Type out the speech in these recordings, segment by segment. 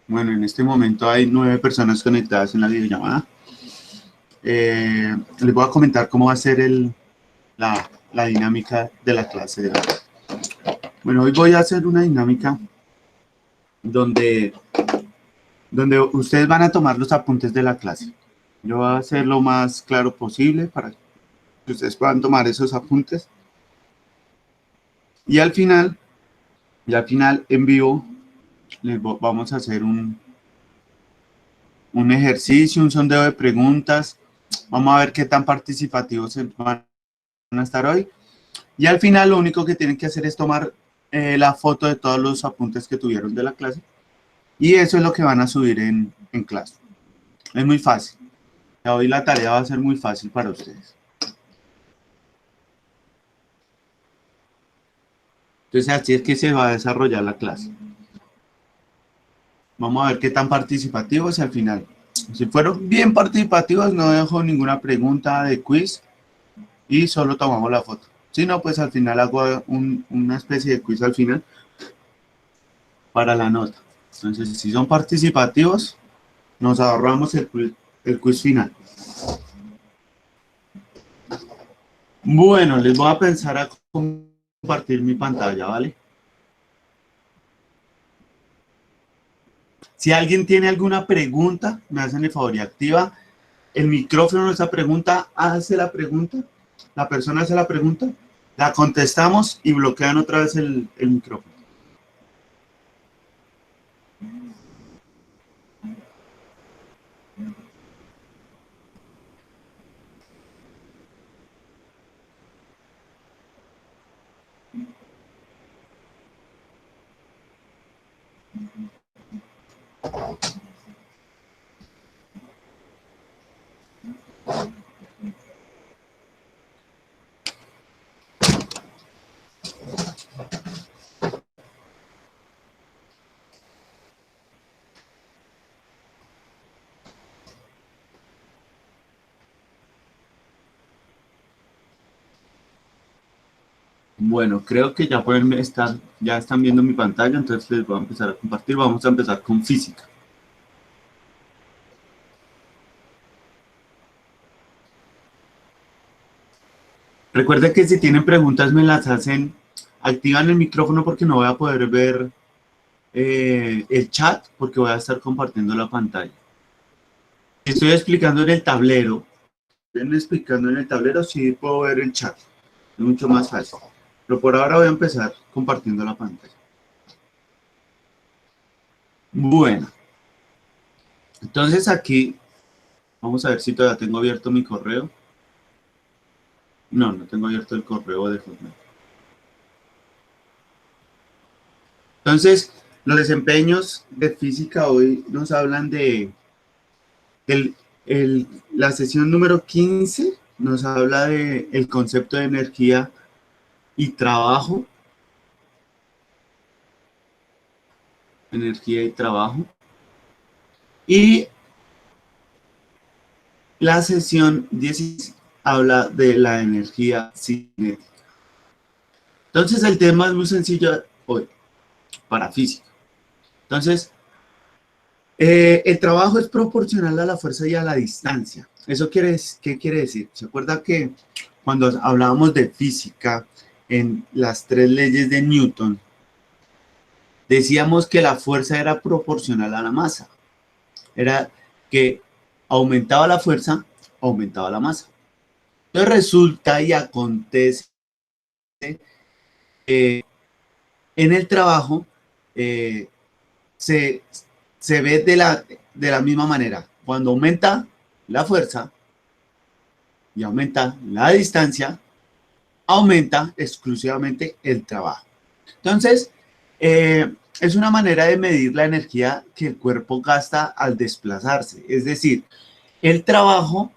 Bueno, en este momento hay 9 personas conectadas en la videollamada. Les voy a comentar cómo va a ser la dinámica de la clase de hoy. Bueno, hoy voy a hacer una dinámica donde ustedes van a tomar los apuntes de la clase. Yo voy a hacer lo más claro posible para que ustedes puedan tomar esos apuntes. Y al final en vivo, vamos a hacer un ejercicio, un sondeo de preguntas. Vamos a ver qué tan participativos van a estar hoy. Y al final lo único que tienen que hacer es tomar la foto de todos los apuntes que tuvieron de la clase. Y eso es lo que van a subir en clase. Es muy fácil. Hoy la tarea va a ser muy fácil para ustedes. Entonces así es que se va a desarrollar la clase. Vamos a ver qué tan participativos y al final. Si fueron bien participativos, no dejo ninguna pregunta de quiz y solo tomamos la foto. Si no, pues al final hago una especie de quiz al final para la nota. Entonces, si son participativos, nos ahorramos el quiz final. Bueno, les voy a pensar a compartir mi pantalla, ¿vale? Si alguien tiene alguna pregunta, me hacen el favor y activa el micrófono de esa pregunta, hace la pregunta, la persona hace la pregunta, la contestamos y bloquean otra vez el micrófono. Bueno, creo que ya pueden estar, ya están viendo mi pantalla, entonces les voy a empezar a compartir. Vamos a empezar con física. Recuerden que si tienen preguntas me las hacen, activan el micrófono porque no voy a poder ver el chat porque voy a estar compartiendo la pantalla. Estoy explicando en el tablero. Estoy explicando en el tablero, sí puedo ver el chat. Es mucho más fácil. Pero por ahora voy a empezar compartiendo la pantalla. Bueno. Entonces aquí, vamos a ver si todavía tengo abierto mi correo. No, no tengo abierto el correo de Hotmail. Entonces, los desempeños de física hoy nos hablan de la sesión número 15, nos habla del concepto de energía y trabajo. Energía y trabajo. Y la sesión 16 habla de la energía cinética. Entonces, el tema es muy sencillo hoy, para física. Entonces, el trabajo es proporcional a la fuerza y a la distancia. ¿Eso qué quiere decir? ¿Se acuerda que cuando hablábamos de física en las 3 leyes de Newton, decíamos que la fuerza era proporcional a la masa? Era que aumentaba la fuerza, aumentaba la masa. Entonces resulta y acontece que en el trabajo se ve de la misma manera. Cuando aumenta la fuerza y aumenta la distancia, aumenta exclusivamente el trabajo. Entonces, es una manera de medir la energía que el cuerpo gasta al desplazarse. Es decir, el trabajo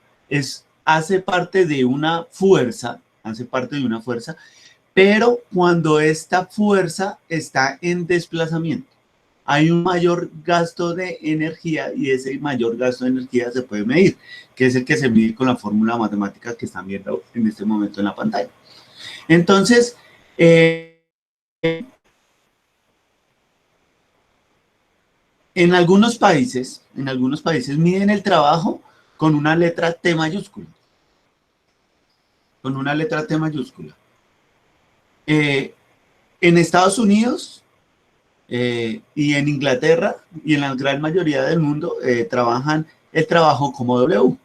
hace parte de una fuerza, pero cuando esta fuerza está en desplazamiento, hay un mayor gasto de energía y ese mayor gasto de energía se puede medir, que es el que se mide con la fórmula matemática que están viendo en este momento en la pantalla. Entonces, En algunos países miden el trabajo con una letra T mayúscula. Con una letra T mayúscula. En Estados Unidos y en Inglaterra y en la gran mayoría del mundo trabajan el trabajo como W.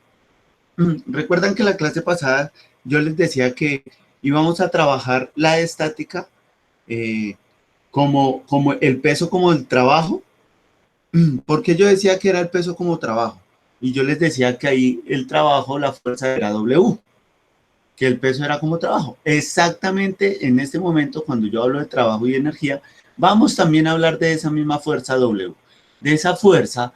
Recuerdan que la clase pasada yo les decía que íbamos a trabajar la estática como el peso como el trabajo. Porque yo decía que era el peso como trabajo y yo les decía que ahí el trabajo, la fuerza era W, que el peso era como trabajo. Exactamente en este momento, cuando yo hablo de trabajo y energía, vamos también a hablar de esa misma fuerza W, de esa fuerza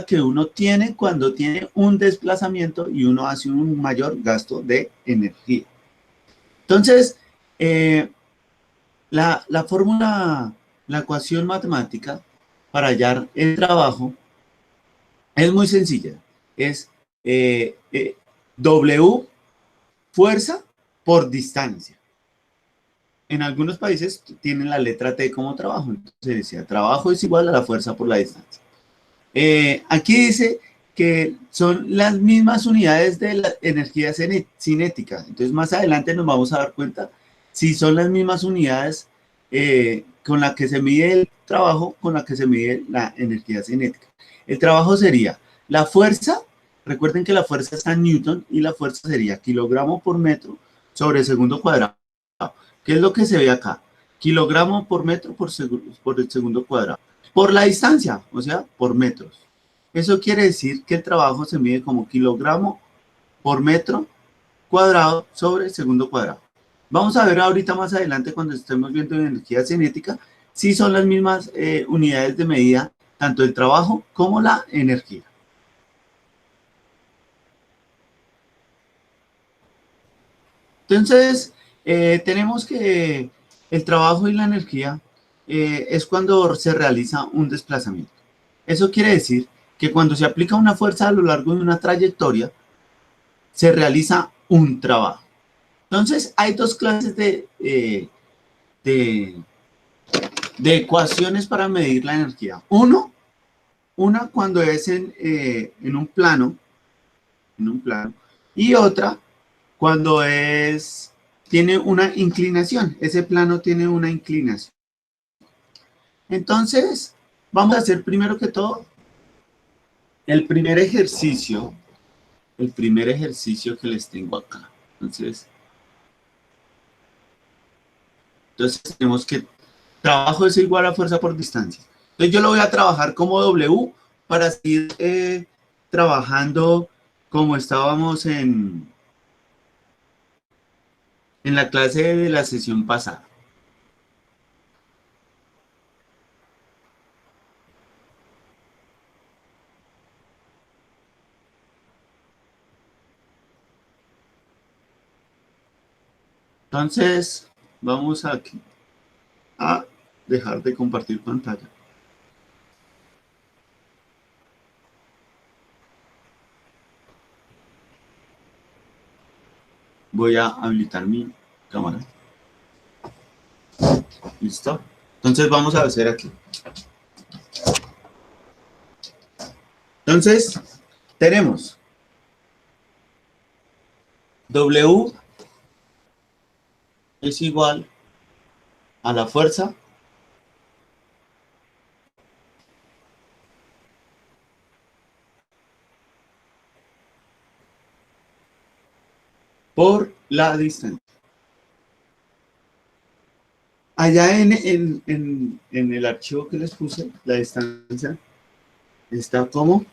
que uno tiene cuando tiene un desplazamiento y uno hace un mayor gasto de energía. Entonces, la fórmula, la ecuación matemática para hallar el trabajo es muy sencilla. Es W fuerza por distancia. En algunos países tienen la letra T como trabajo. Entonces decía, trabajo es igual a la fuerza por la distancia. Aquí dice que son las mismas unidades de la energía cinética. Entonces más adelante nos vamos a dar cuenta si son las mismas unidades con la que se mide el trabajo, con la que se mide la energía cinética. El trabajo sería la fuerza, recuerden que la fuerza está en Newton y la fuerza sería kilogramo por metro sobre segundo cuadrado. ¿Qué es lo que se ve acá? Kilogramo por metro por el segundo cuadrado. Por la distancia, o sea, por metros. Eso quiere decir que el trabajo se mide como kilogramo por metro cuadrado sobre segundo cuadrado. Vamos a ver ahorita más adelante cuando estemos viendo energía cinética si son las mismas unidades de medida tanto el trabajo como la energía. Entonces, tenemos que el trabajo y la energía es cuando se realiza un desplazamiento. Eso quiere decir que cuando se aplica una fuerza a lo largo de una trayectoria, se realiza un trabajo. Entonces, hay dos clases de, de ecuaciones para medir la energía. Una cuando es en un plano, y otra cuando tiene una inclinación. Ese plano tiene una inclinación. Entonces, vamos a hacer primero que todo el primer ejercicio que les tengo acá. Entonces tenemos que trabajo es igual a fuerza por distancia. Entonces yo lo voy a trabajar como W para seguir trabajando como estábamos en la clase de la sesión pasada. Entonces, vamos aquí a dejar de compartir pantalla. Voy a habilitar mi cámara. ¿Listo? Entonces vamos a hacer aquí. Entonces, tenemos W es igual a la fuerza por la distancia. Allá en el archivo que les puse, la distancia está como,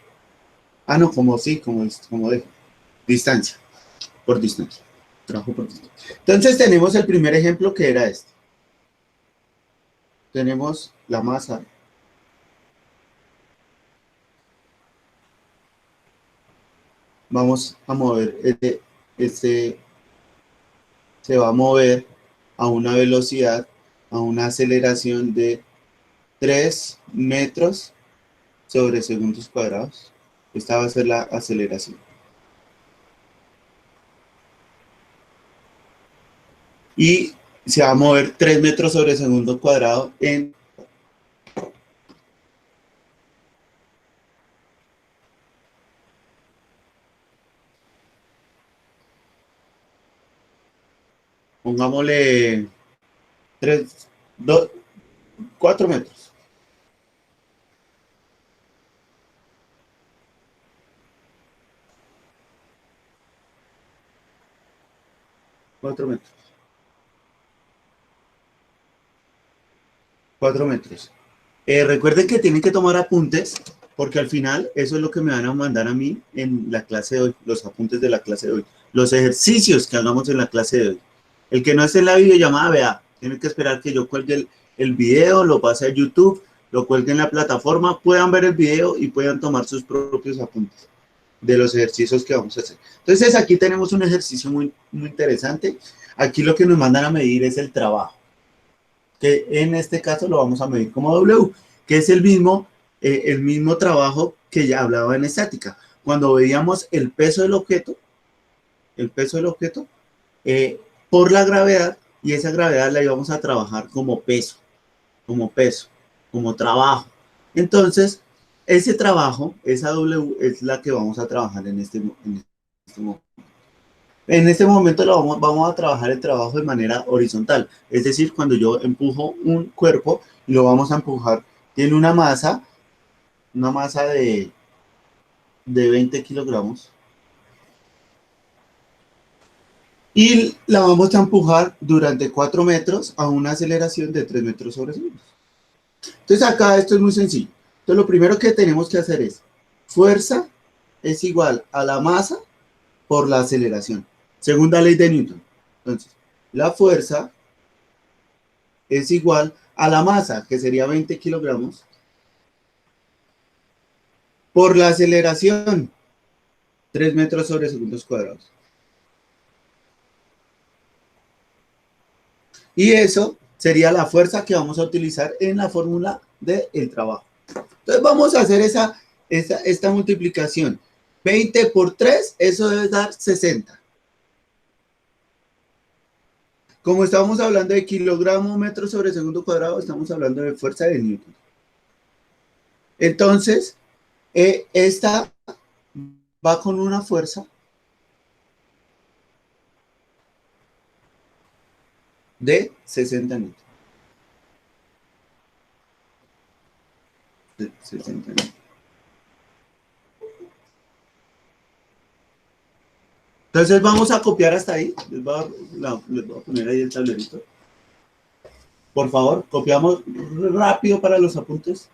no, como sí, como de distancia, por distancia, trabajo por distancia. Entonces tenemos el primer ejemplo que era este. Tenemos la masa. Vamos a mover, se va a mover a una velocidad, a una aceleración de 3 metros sobre segundos cuadrados. Esta va a ser la aceleración. Y se va a mover 3 metros sobre segundo cuadrado en pongámosle 3, 2, 4 metros. 4 metros. 4 metros. Recuerden que tienen que tomar apuntes, porque al final eso es lo que me van a mandar a mí en la clase de hoy, los apuntes de la clase de hoy, los ejercicios que hagamos en la clase de hoy. El que no esté en la videollamada, vea, tiene que esperar que yo cuelgue el video, lo pase a YouTube, lo cuelgue en la plataforma, puedan ver el video y puedan tomar sus propios apuntes de los ejercicios que vamos a hacer. Entonces aquí tenemos un ejercicio muy interesante. Aquí lo que nos mandan a medir es el trabajo, que en este caso lo vamos a medir como W, que es el mismo trabajo que ya hablaba en estática. Cuando veíamos el peso del objeto, por la gravedad, y esa gravedad la íbamos a trabajar como peso, como trabajo. Entonces, ese trabajo, esa W, es la que vamos a trabajar en este momento. En este momento vamos a trabajar el trabajo de manera horizontal, es decir, cuando yo empujo un cuerpo y lo vamos a empujar, tiene una masa de 20 kilogramos y la vamos a empujar durante 4 metros a una aceleración de 3 metros sobre segundo. Entonces acá esto es muy sencillo. Entonces lo primero que tenemos que hacer es, fuerza es igual a la masa por la aceleración. Segunda ley de Newton. Entonces, la fuerza es igual a la masa, que sería 20 kilogramos, por la aceleración, 3 metros sobre segundos cuadrados. Y eso sería la fuerza que vamos a utilizar en la fórmula del trabajo. Entonces vamos a hacer esta multiplicación. 20 por 3, eso debe dar 60. Como estamos hablando de kilogramo metro sobre segundo cuadrado, estamos hablando de fuerza de Newton. Entonces, esta va con una fuerza de 60 Newton. De 60 Newton. Entonces vamos a copiar hasta ahí. Les voy a poner ahí el tablerito. Por favor, copiamos rápido para los apuntes.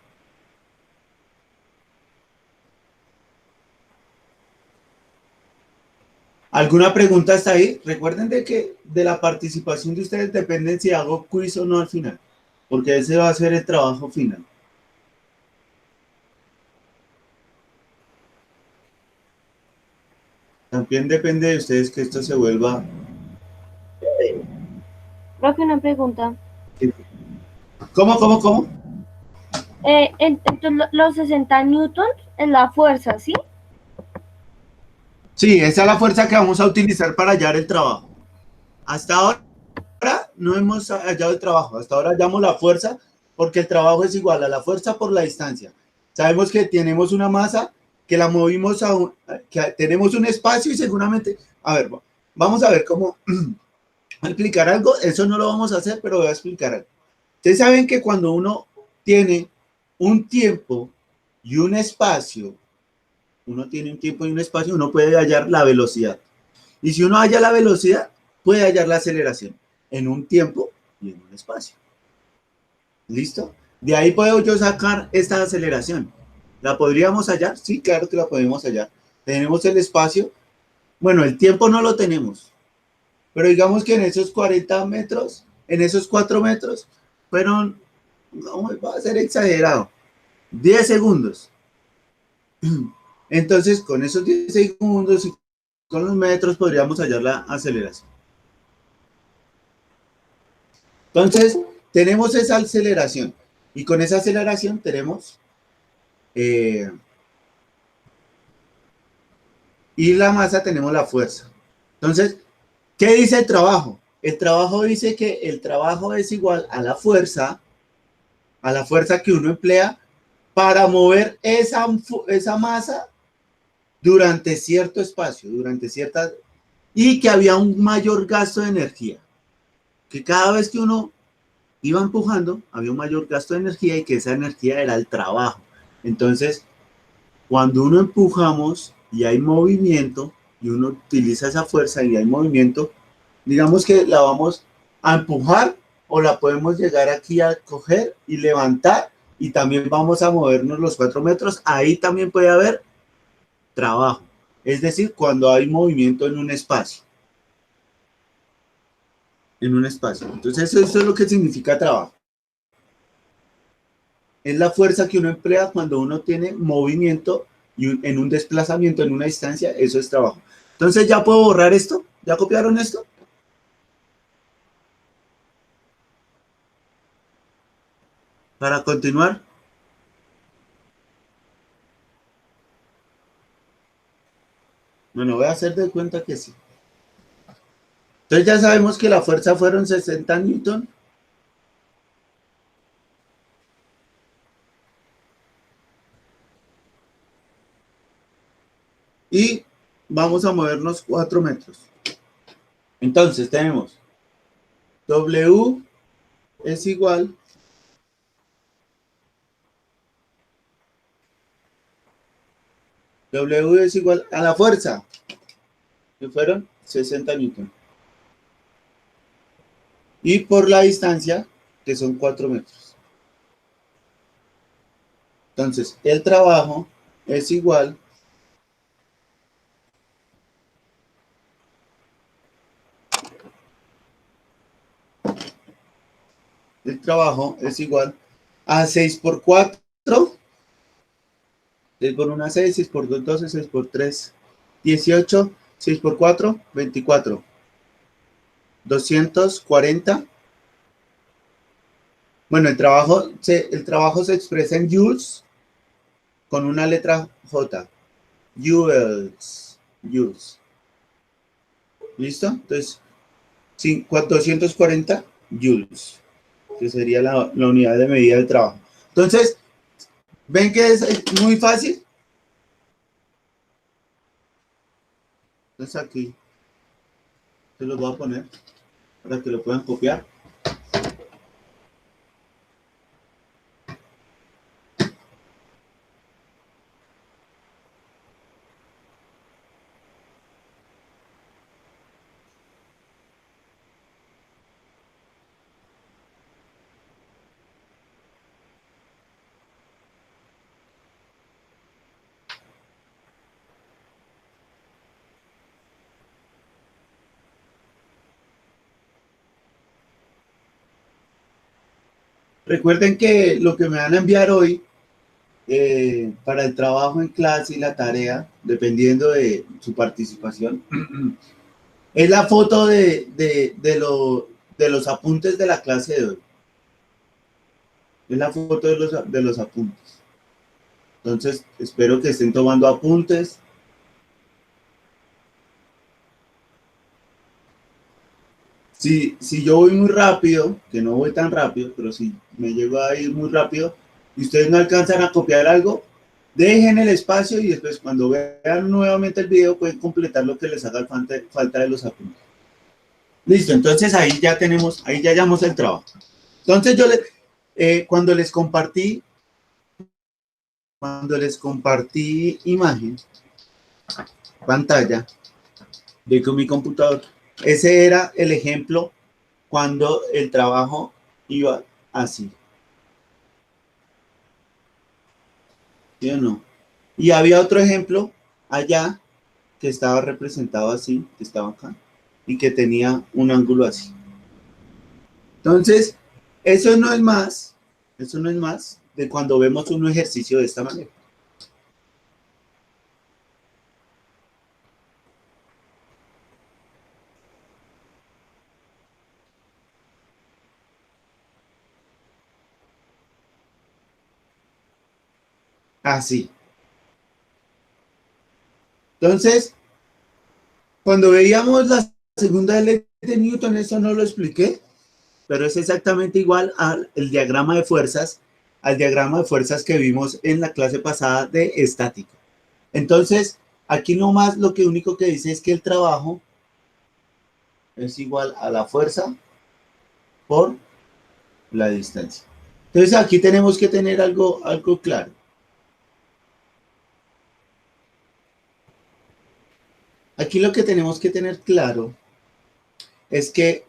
¿Alguna pregunta hasta ahí? Recuerden de que de la participación de ustedes depende si hago quiz o no al final, porque ese va a ser el trabajo final. También depende de ustedes que esto se vuelva... Profe, una pregunta. ¿Cómo? Entonces, los 60 newtons es la fuerza, ¿sí? Sí, esa es la fuerza que vamos a utilizar para hallar el trabajo. Hasta ahora no hemos hallado el trabajo. Hasta ahora hallamos la fuerza porque el trabajo es igual a la fuerza por la distancia. Sabemos que tenemos una masa, que la movimos que tenemos un espacio y seguramente... A ver, vamos a ver cómo explicar algo. Eso no lo vamos a hacer, pero voy a explicar algo. Ustedes saben que cuando uno tiene un tiempo y un espacio, uno puede hallar la velocidad. Y si uno halla la velocidad, puede hallar la aceleración en un tiempo y en un espacio. ¿Listo? De ahí puedo yo sacar esta aceleración. ¿La podríamos hallar? Sí, claro que la podemos hallar. Tenemos el espacio. Bueno, el tiempo no lo tenemos. Pero digamos que en esos 40 metros, en esos 4 metros, fueron, no, va a ser exagerado, 10 segundos. Entonces, con esos 10 segundos y con los metros podríamos hallar la aceleración. Entonces, tenemos esa aceleración. Y con esa aceleración tenemos... y la masa tenemos la fuerza. Entonces, ¿qué dice el trabajo? El trabajo dice que el trabajo es igual a la fuerza que uno emplea para mover esa masa durante cierto espacio, y que había un mayor gasto de energía. que cada vez que uno iba empujando, había un mayor gasto de energía y que esa energía era el trabajo. Entonces, cuando uno empujamos y hay movimiento, y uno utiliza esa fuerza y hay movimiento, digamos que la vamos a empujar o la podemos llegar aquí a coger y levantar y también vamos a movernos los 4 metros, ahí también puede haber trabajo. Es decir, cuando hay movimiento en un espacio. En un espacio. Entonces, eso es lo que significa trabajo. Es la fuerza que uno emplea cuando uno tiene movimiento y en un desplazamiento, en una distancia, eso es trabajo. Entonces, ¿ya puedo borrar esto? ¿Ya copiaron esto? Para continuar. Bueno, voy a hacer de cuenta que sí. Entonces ya sabemos que la fuerza fueron 60 newton. Y vamos a movernos 4 metros. Entonces tenemos W es igual a la fuerza, que fueron 60 newton. Y por la distancia, que son 4 metros. Entonces, el trabajo es igual a 6 por 4, 6 por 1, 6, 6 por 2, 12, 6 por 3, 18, 6 por 4, 24, 240. Bueno, el trabajo se expresa en joules con una letra J. Joules. ¿Listo? Entonces, 240 joules, que sería la unidad de medida del trabajo. Entonces, ¿ven que es muy fácil? Entonces aquí se los voy a poner para que lo puedan copiar. Recuerden que lo que me van a enviar hoy para el trabajo en clase y la tarea, dependiendo de su participación, es la foto de los apuntes de la clase de hoy. Es la foto de los apuntes. Entonces, espero que estén tomando apuntes. Si yo voy muy rápido, que no voy tan rápido, pero si me llego a ir muy rápido y ustedes no alcanzan a copiar algo, dejen el espacio y después cuando vean nuevamente el video pueden completar lo que les haga falta de los apuntes. Listo, entonces ahí ya hallamos el trabajo. Entonces yo cuando les compartí imagen, pantalla, de con mi computador, ese era el ejemplo cuando el trabajo iba así. ¿Sí o no? Y había otro ejemplo allá que estaba representado así, que estaba acá, y que tenía un ángulo así. Entonces, eso no es más de cuando vemos un ejercicio de esta manera. Así. Entonces, cuando veíamos la segunda ley de Newton, eso no lo expliqué, pero es exactamente igual al diagrama de fuerzas, que vimos en la clase pasada de estática. Entonces, aquí nomás lo único que dice es que el trabajo es igual a la fuerza por la distancia. Entonces aquí tenemos que tener algo claro. Aquí lo que tenemos que tener claro es que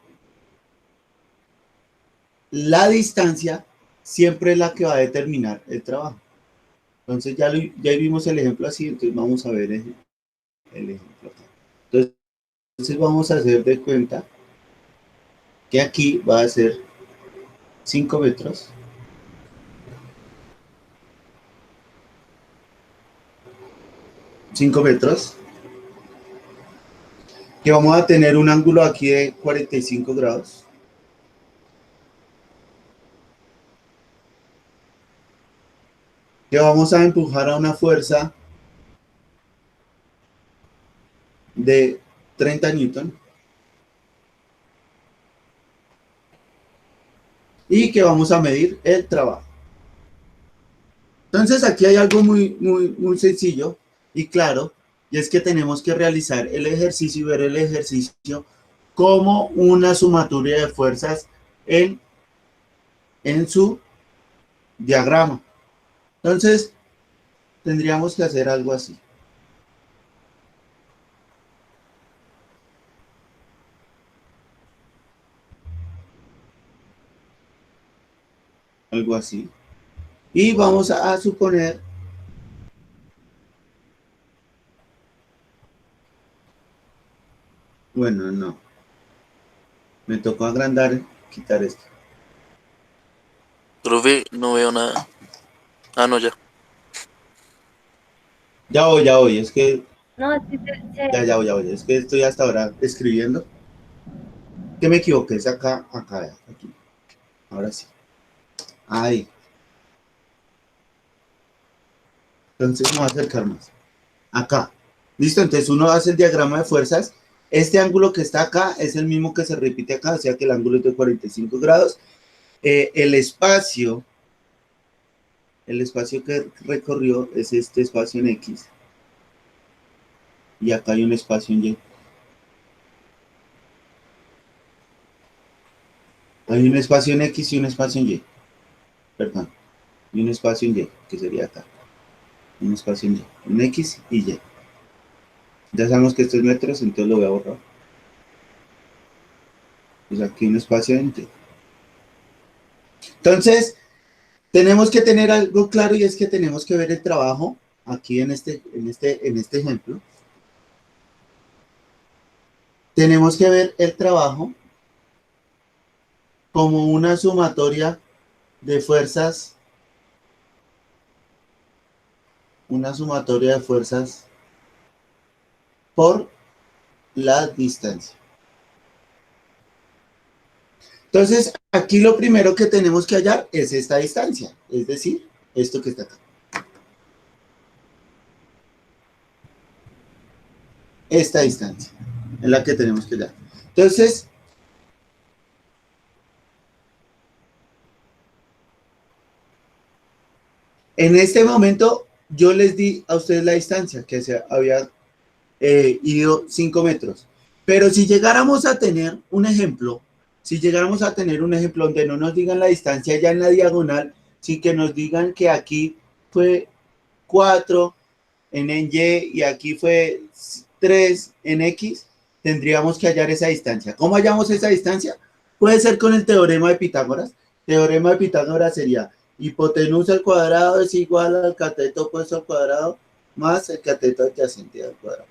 la distancia siempre es la que va a determinar el trabajo. Entonces ya vimos el ejemplo así, entonces vamos a ver el ejemplo acá. Entonces vamos a hacer de cuenta que aquí va a ser 5 metros. Que vamos a tener un ángulo aquí de 45 grados. Que vamos a empujar a una fuerza de 30 newton. Y que vamos a medir el trabajo. Entonces aquí hay algo muy sencillo y claro, y es que tenemos que realizar el ejercicio y ver el ejercicio como una sumatoria de fuerzas en su diagrama. Entonces, tendríamos que hacer algo así. Algo así. Y vamos a suponer, bueno, no. Me tocó agrandar, quitar esto. Profe, no veo nada. Ah, no, ya. Ya voy, es que No, es que ya voy, es que estoy hasta ahora escribiendo. Que me equivoqué, es acá, aquí. Ahora sí. Ahí. Entonces me voy a acercar más. Acá. Listo, entonces uno hace el diagrama de fuerzas. Este ángulo que está acá es el mismo que se repite acá, o sea que el ángulo es de 45 grados. El espacio que recorrió es este espacio en X. Y acá hay un espacio en Y. Hay un espacio en X y un espacio en Y. Perdón. Y un espacio en Y, que sería acá. Un espacio en Y. En X y Y. Ya sabemos que esto es metros, entonces lo voy a borrar. Pues aquí un espacio en Y. Entonces, tenemos que tener algo claro y es que tenemos que ver el trabajo aquí en este ejemplo. Tenemos que ver el trabajo como una sumatoria de fuerzas, por la distancia. Entonces, aquí lo primero que tenemos que hallar es esta distancia, es decir, esto que está acá. Esta distancia es la que tenemos que hallar. Entonces, en este momento, yo les di a ustedes la distancia que se había ido 5 metros. Pero si llegáramos a tener un ejemplo, donde no nos digan la distancia ya en la diagonal, sí que nos digan que aquí fue 4 en Y y aquí fue 3 en X, tendríamos que hallar esa distancia. ¿Cómo hallamos esa distancia? Puede ser con el teorema de Pitágoras. Teorema de Pitágoras sería hipotenusa al cuadrado es igual al cateto opuesto al cuadrado más el cateto adyacente al cuadrado.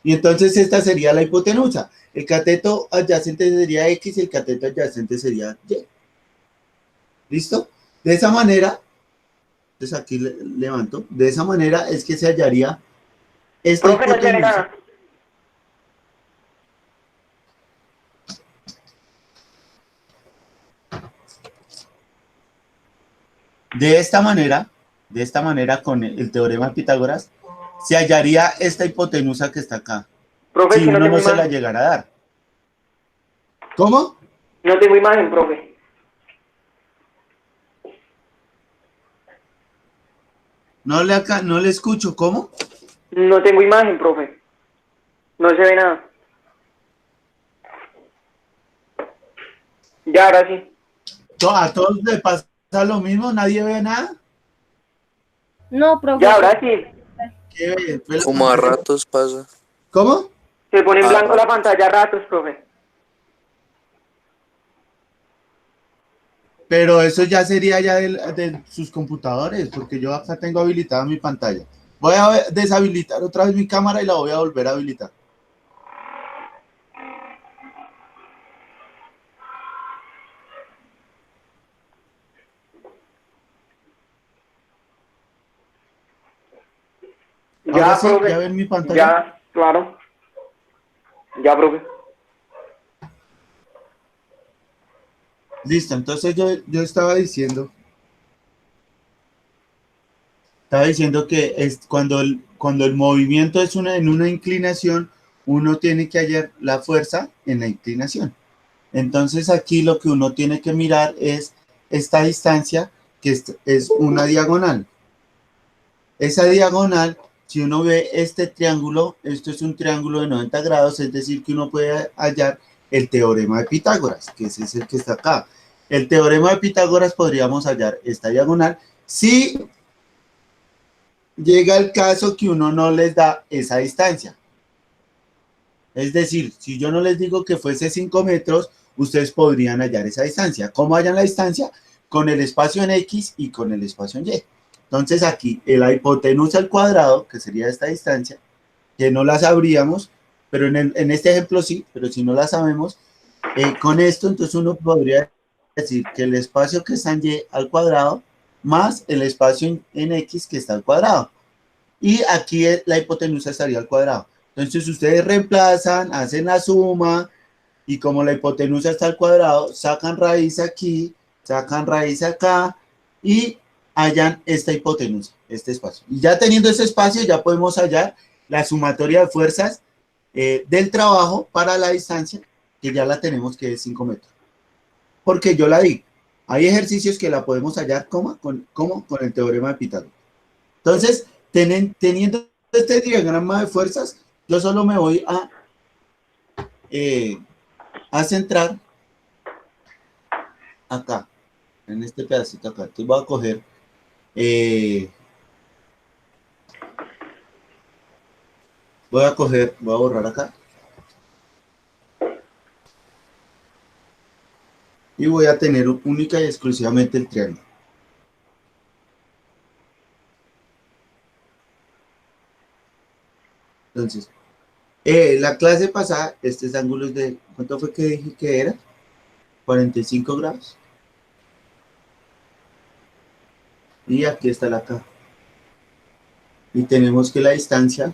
Y entonces esta sería la hipotenusa. El cateto adyacente sería X y el cateto adyacente sería Y. ¿Listo? De esa manera, entonces aquí levanto, de esa manera es que se hallaría esta hipotenusa. De esta manera con el teorema de Pitágoras, se hallaría esta hipotenusa que está acá. Profe, Si que no uno tengo no se la imagen. llegara a dar. ¿Cómo? No tengo imagen, profe. No le escucho. ¿Cómo? No tengo imagen, profe. No se ve nada. Ya, ahora sí. ¿A todos les pasa lo mismo? ¿Nadie ve nada? No, profe. Ya, ahora sí. ¿Qué ve? ¿Ve la Como a pantalla? ratos pasa. ¿Cómo? Se pone en A blanco la ratos. pantalla a ratos, profe. Pero eso ya sería ya de sus computadores, porque yo acá tengo habilitada mi pantalla. Voy a deshabilitar otra vez mi cámara y la voy a volver a habilitar. Ahora Ya, sí, profe. ¿ya ven mi pantalla? Ya, claro. Ya, profe. Listo, entonces yo estaba diciendo que es cuando el movimiento es en una inclinación, uno tiene que hallar la fuerza en la inclinación. Entonces aquí lo que uno tiene que mirar es esta distancia, que es una diagonal. Esa diagonal, si uno ve este triángulo, esto es un triángulo de 90 grados, es decir, que uno puede hallar el teorema de Pitágoras, que ese es el que está acá. El teorema de Pitágoras podríamos hallar esta diagonal si llega el caso que uno no les da esa distancia. Es decir, si yo no les digo que fuese 5 metros, ustedes podrían hallar esa distancia. ¿Cómo hallan la distancia? Con el espacio en X y con el espacio en Y. Entonces aquí la hipotenusa al cuadrado, que sería esta distancia, que no la sabríamos, pero en este ejemplo sí, pero si no la sabemos, con esto entonces uno podría decir que el espacio que está en Y al cuadrado más el espacio en X que está al cuadrado. Y aquí la hipotenusa estaría al cuadrado. Entonces ustedes reemplazan, hacen la suma y como la hipotenusa está al cuadrado, sacan raíz aquí, sacan raíz acá y hallan esta hipotenusa, este espacio. Y ya teniendo ese espacio ya podemos hallar la sumatoria de fuerzas del trabajo para la distancia, que ya la tenemos que es 5 metros. Porque yo la di. Hay ejercicios que la podemos hallar como con el teorema de Pitágoras. Entonces, teniendo este diagrama de fuerzas, yo solo me voy a centrar acá, en este pedacito acá. Entonces voy a coger, voy a borrar acá. Y voy a tener única y exclusivamente el triángulo. Entonces, la clase pasada, estos ángulos de, ¿cuánto fue que dije que era? 45 grados. Y aquí está la acá. Y tenemos que la distancia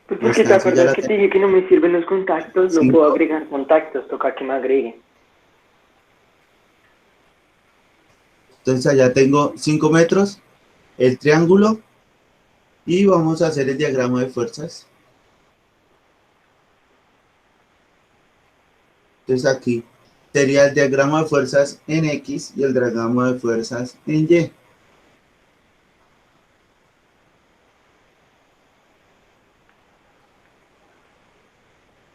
Pues porque te ya acuerdas la que te tenemos. dije que no me sirven los contactos, no puedo 5. agregar contactos, toca que me agreguen. Entonces allá tengo 5 metros, el triángulo, y vamos a hacer el diagrama de fuerzas. Entonces aquí sería el diagrama de fuerzas en X y el diagrama de fuerzas en Y.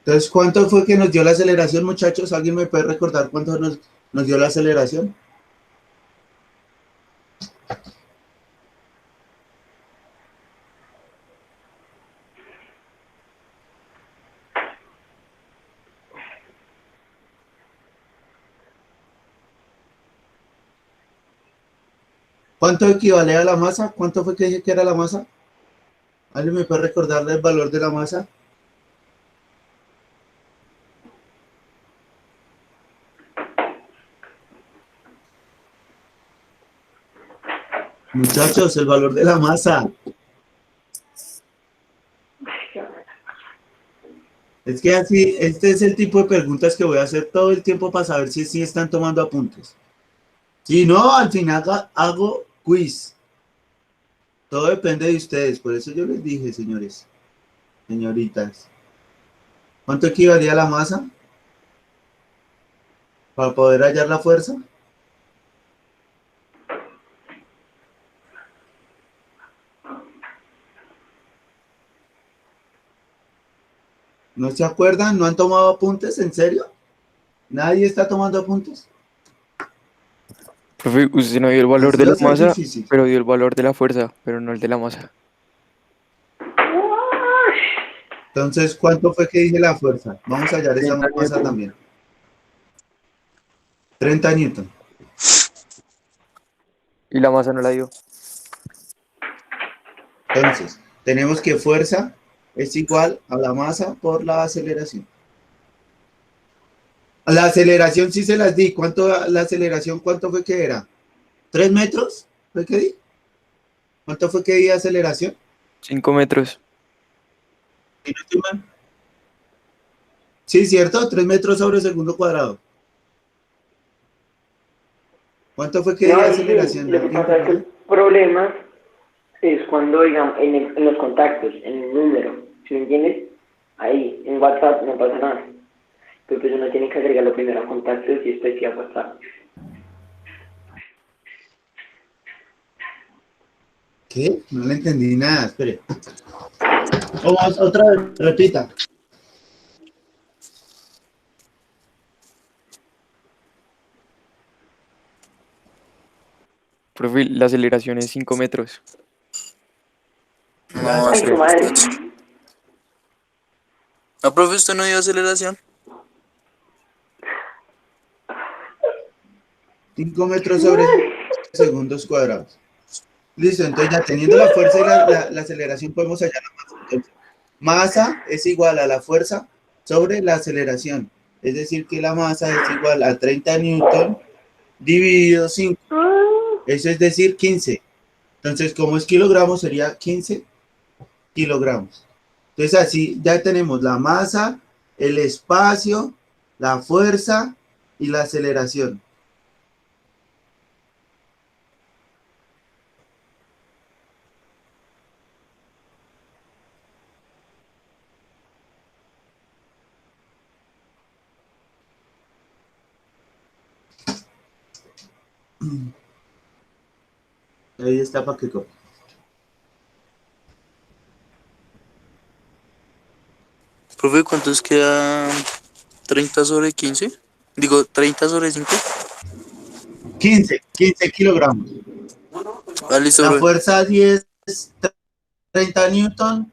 Entonces, ¿cuánto fue que nos dio la aceleración, muchachos? ¿Alguien me puede recordar cuánto nos dio la aceleración? ¿Cuánto equivale a la masa? ¿Cuánto fue que dije que era la masa? ¿Alguien me puede recordar el valor de la masa? Muchachos, el valor de la masa. Es que así, este es el tipo de preguntas que voy a hacer todo el tiempo para saber si están tomando apuntes. Si no, al final hago quiz. Todo depende de ustedes. Por eso yo les dije, señores, señoritas. ¿Cuánto equivalía a la masa para poder hallar la fuerza? ¿No se acuerdan? ¿No han tomado apuntes? ¿En serio? ¿Nadie está tomando apuntes? Profe, usted no dio el valor de Así va la a ser masa, difícil. pero dio el valor de la fuerza, pero no el de la masa. Entonces, ¿cuánto fue que dije la fuerza? Vamos a hallar esa 30 masa newton. también. 30 newton. Y la masa no la dio. Entonces, tenemos que fuerza es igual a la masa por la aceleración. La aceleración sí se las di. La aceleración, cuánto fue que era? ¿3 metros? ¿Fue que di? ¿Cuánto fue que di de aceleración? 5 metros. Si no estoy mal. Sí, cierto, 3 metros sobre segundo cuadrado. ¿Cuánto fue que di No, de ahí sí, aceleración? lo que ¿Alguien pasa es que recuerda? el problema es cuando, digamos, en los contactos, en el número, ¿sí me entiendes? Ahí, en WhatsApp no pasa nada. Pero pues uno tiene que agregarlo primero a contactos y después sí a WhatsApp. ¿Qué? No le entendí nada, espere. Vamos, otra vez, repita. Profe, la aceleración es 5 metros. No, Ay, su madre. no, profe, usted no dio aceleración. 5 metros sobre segundos cuadrados. Listo, entonces ya teniendo la fuerza y la aceleración podemos hallar la masa. Entonces, masa es igual a la fuerza sobre la aceleración. Es decir, que la masa es igual a 30 newton dividido 5. Eso es decir, 15. Entonces, como es kilogramos, sería 15 kilogramos. Entonces, así ya tenemos la masa, el espacio, la fuerza y la aceleración. Ahí está para que copie. Profe, ¿cuántos queda? 30 sobre 15. Digo, 30 sobre 5. 15 kilogramos. Ah, listo, La profe. fuerza 10, 30 newton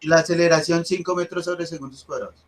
y la aceleración 5 metros sobre segundos cuadrados.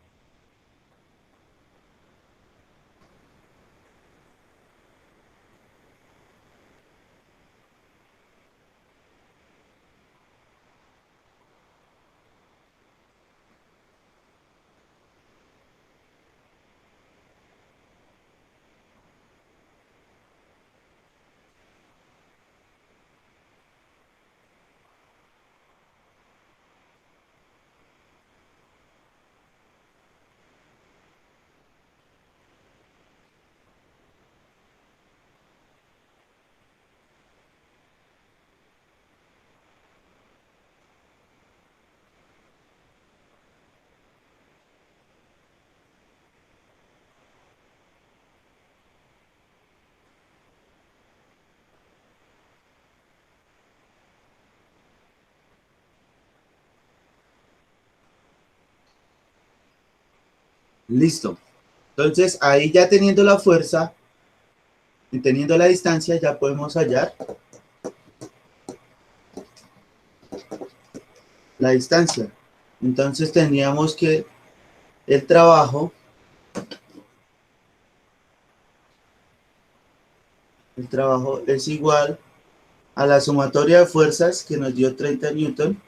Listo. Entonces, ahí ya teniendo la fuerza y teniendo la distancia, ya podemos hallar la distancia. Entonces, tendríamos que el trabajo es igual a la sumatoria de fuerzas que nos dio 30 newton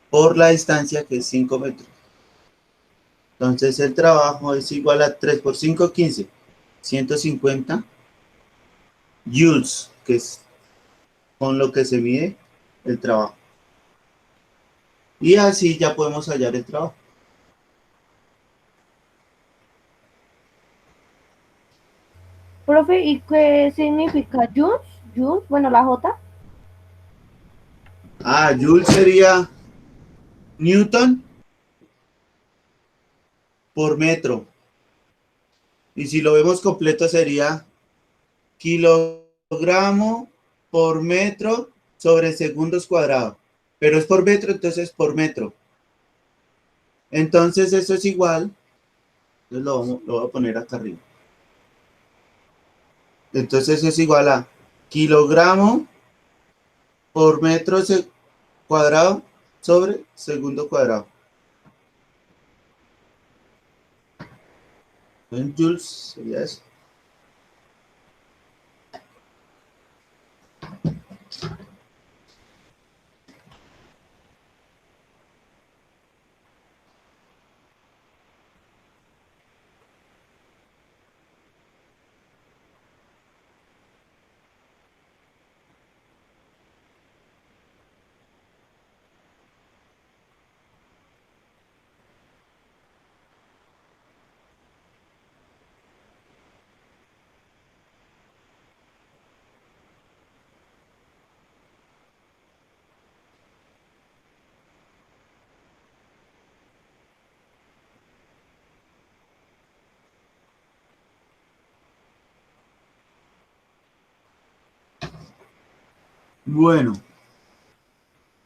por la distancia que es 5 metros. Entonces, el trabajo es igual a 3 por 5, 15. 150 joules, que es con lo que se mide el trabajo. Y así ya podemos hallar el trabajo. Profe, ¿y qué significa joules? Joules, bueno, la J. Joule sería newton por metro. Y si lo vemos completo sería kilogramo por metro sobre segundos cuadrados. Pero es por metro, entonces por metro. Entonces eso es igual Entonces lo voy a poner acá arriba. Entonces es igual a kilogramo por metro cuadrado sobre segundo cuadrado. En joules sería eso. Bueno,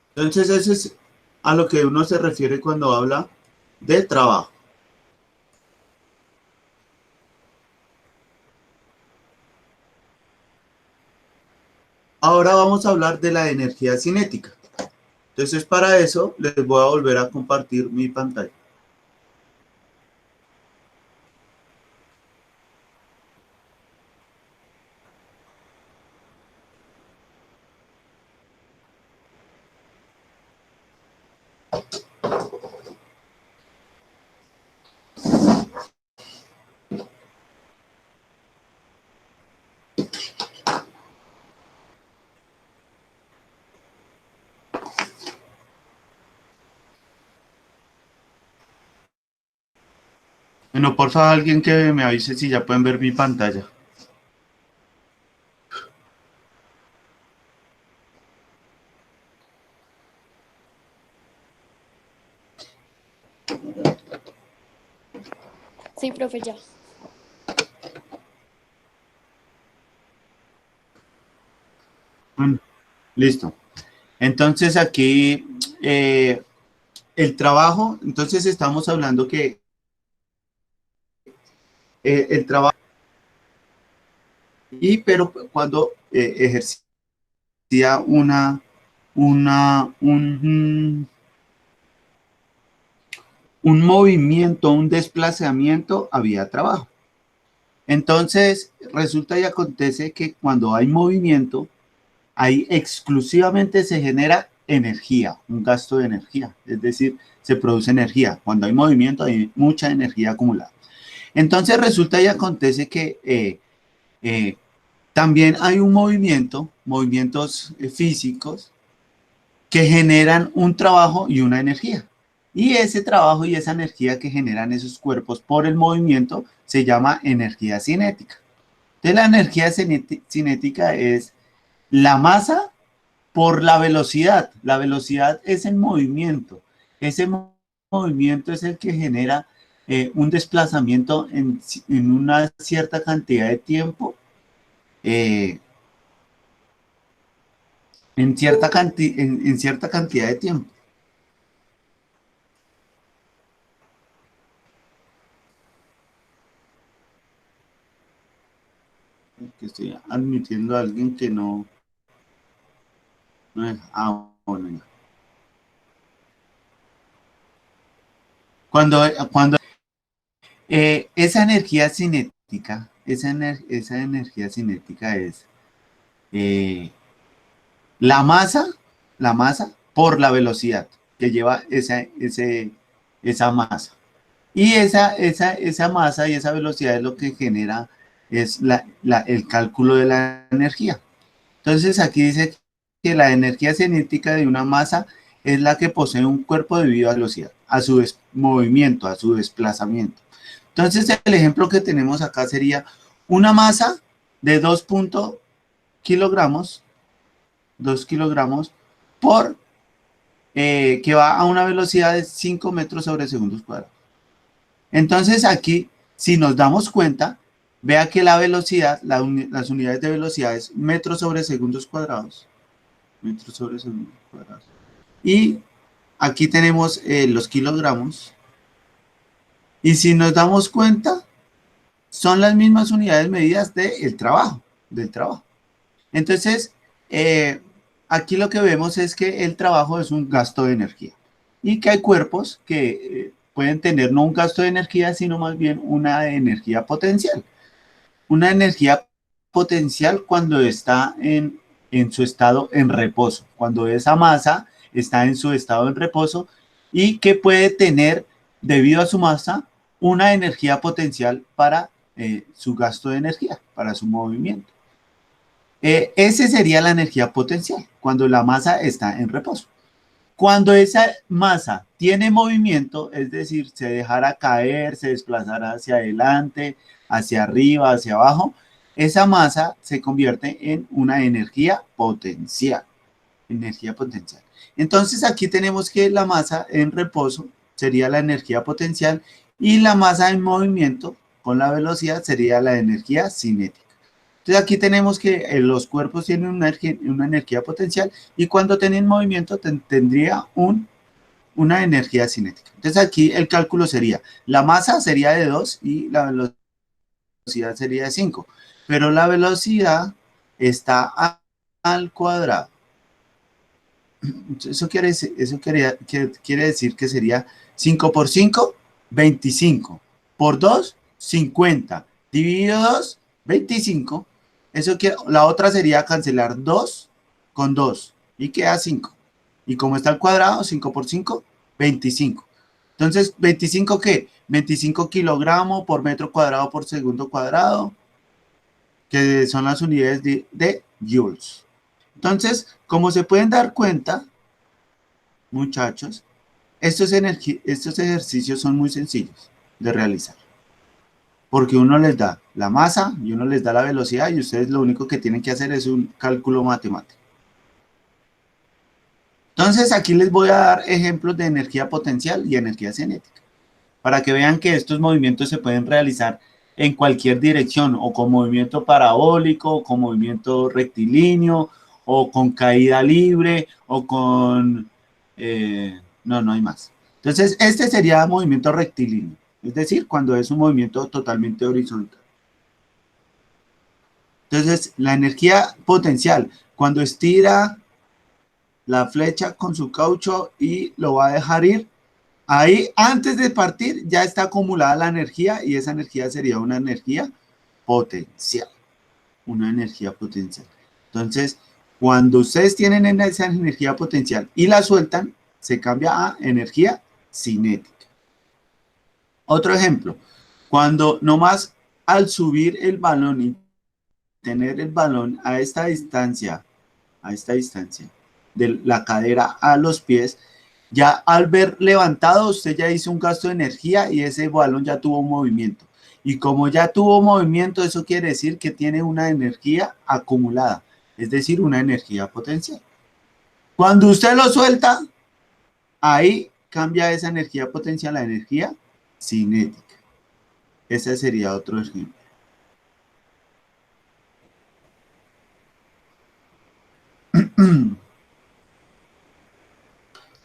entonces eso es a lo que uno se refiere cuando habla de trabajo. Ahora vamos a hablar de la energía cinética. Entonces para eso les voy a volver a compartir mi pantalla. Bueno, por favor, alguien que me avise si ya pueden ver mi pantalla. Sí, profe, ya. Bueno, listo. Entonces aquí el trabajo, entonces estamos hablando que el trabajo, pero cuando ejercía un movimiento, un desplazamiento, había trabajo. Entonces, resulta y acontece que cuando hay movimiento, ahí exclusivamente se genera energía, un gasto de energía, es decir, se produce energía. Cuando hay movimiento hay mucha energía acumulada. Entonces resulta y acontece que también hay un movimientos físicos que generan un trabajo y una energía. Y ese trabajo y esa energía que generan esos cuerpos por el movimiento se llama energía cinética. Entonces la energía cinética es la masa por la velocidad. La velocidad es el movimiento. Ese movimiento es el que genera un desplazamiento en una cierta cantidad de tiempo, en cierta cantidad de tiempo. Que estoy admitiendo a alguien que no es. Bueno, ya. Cuando esa energía cinética, esa energía cinética es la masa por la velocidad que lleva esa masa. Y esa masa y esa velocidad es lo que genera es el cálculo de la energía. Entonces aquí dice que la energía cinética de una masa es la que posee un cuerpo debido a velocidad, a su movimiento, a su desplazamiento. Entonces el ejemplo que tenemos acá sería una masa de 2 kilogramos, 2 kilogramos por que va a una velocidad de 5 metros sobre segundos cuadrados. Entonces aquí, si nos damos cuenta, vea que la velocidad, las unidades de velocidad es metros sobre segundos cuadrados. Metros sobre segundos cuadrados. Y aquí tenemos los kilogramos. Y si nos damos cuenta, son las mismas unidades medidas del trabajo. Entonces, aquí lo que vemos es que el trabajo es un gasto de energía y que hay cuerpos que pueden tener no un gasto de energía, sino más bien una energía potencial. Una energía potencial cuando está en su estado en reposo, cuando esa masa está en su estado en reposo y que puede tener, debido a su masa, una energía potencial para su gasto de energía, para su movimiento. Esa sería la energía potencial, cuando la masa está en reposo. Cuando esa masa tiene movimiento, es decir, se dejara caer, se desplazara hacia adelante, hacia arriba, hacia abajo, esa masa se convierte en una energía potencial. Energía potencial. Entonces aquí tenemos que la masa en reposo sería la energía potencial y la masa en movimiento con la velocidad sería la energía cinética. Entonces aquí tenemos que los cuerpos tienen una energía potencial y cuando tienen movimiento tendría una energía cinética. Entonces aquí el cálculo sería, la masa sería de 2 y la velocidad sería de 5, pero la velocidad está al cuadrado. Eso quiere decir que sería 5 por 5, 25, por 2, 50, dividido 2, 25. Eso quiere, la otra sería cancelar 2 con 2 y queda 5. Y como está al cuadrado, 5 por 5, 25. Entonces, ¿25 qué? 25 kilogramos por metro cuadrado por segundo cuadrado, que son las unidades de joules. Entonces, como se pueden dar cuenta, muchachos, estos ejercicios son muy sencillos de realizar. Porque uno les da la masa y uno les da la velocidad y ustedes lo único que tienen que hacer es un cálculo matemático. Entonces, aquí les voy a dar ejemplos de energía potencial y energía cinética, para que vean que estos movimientos se pueden realizar en cualquier dirección, o con movimiento parabólico, o con movimiento rectilíneo, o con caída libre, o con... no hay más. Entonces, este sería movimiento rectilíneo, es decir, cuando es un movimiento totalmente horizontal. Entonces, la energía potencial, cuando estira la flecha con su caucho y lo va a dejar ir, ahí antes de partir ya está acumulada la energía y esa energía sería una energía potencial. Una energía potencial. Entonces, cuando ustedes tienen esa energía potencial y la sueltan, se cambia a energía cinética. Otro ejemplo, cuando nomás al subir el balón y tener el balón a esta distancia de la cadera a los pies, ya al ver levantado usted ya hizo un gasto de energía y ese balón ya tuvo movimiento. Y como ya tuvo movimiento, eso quiere decir que tiene una energía acumulada, es decir, una energía potencial. Cuando usted lo suelta, ahí cambia esa energía potencial a energía cinética. Ese sería otro ejemplo.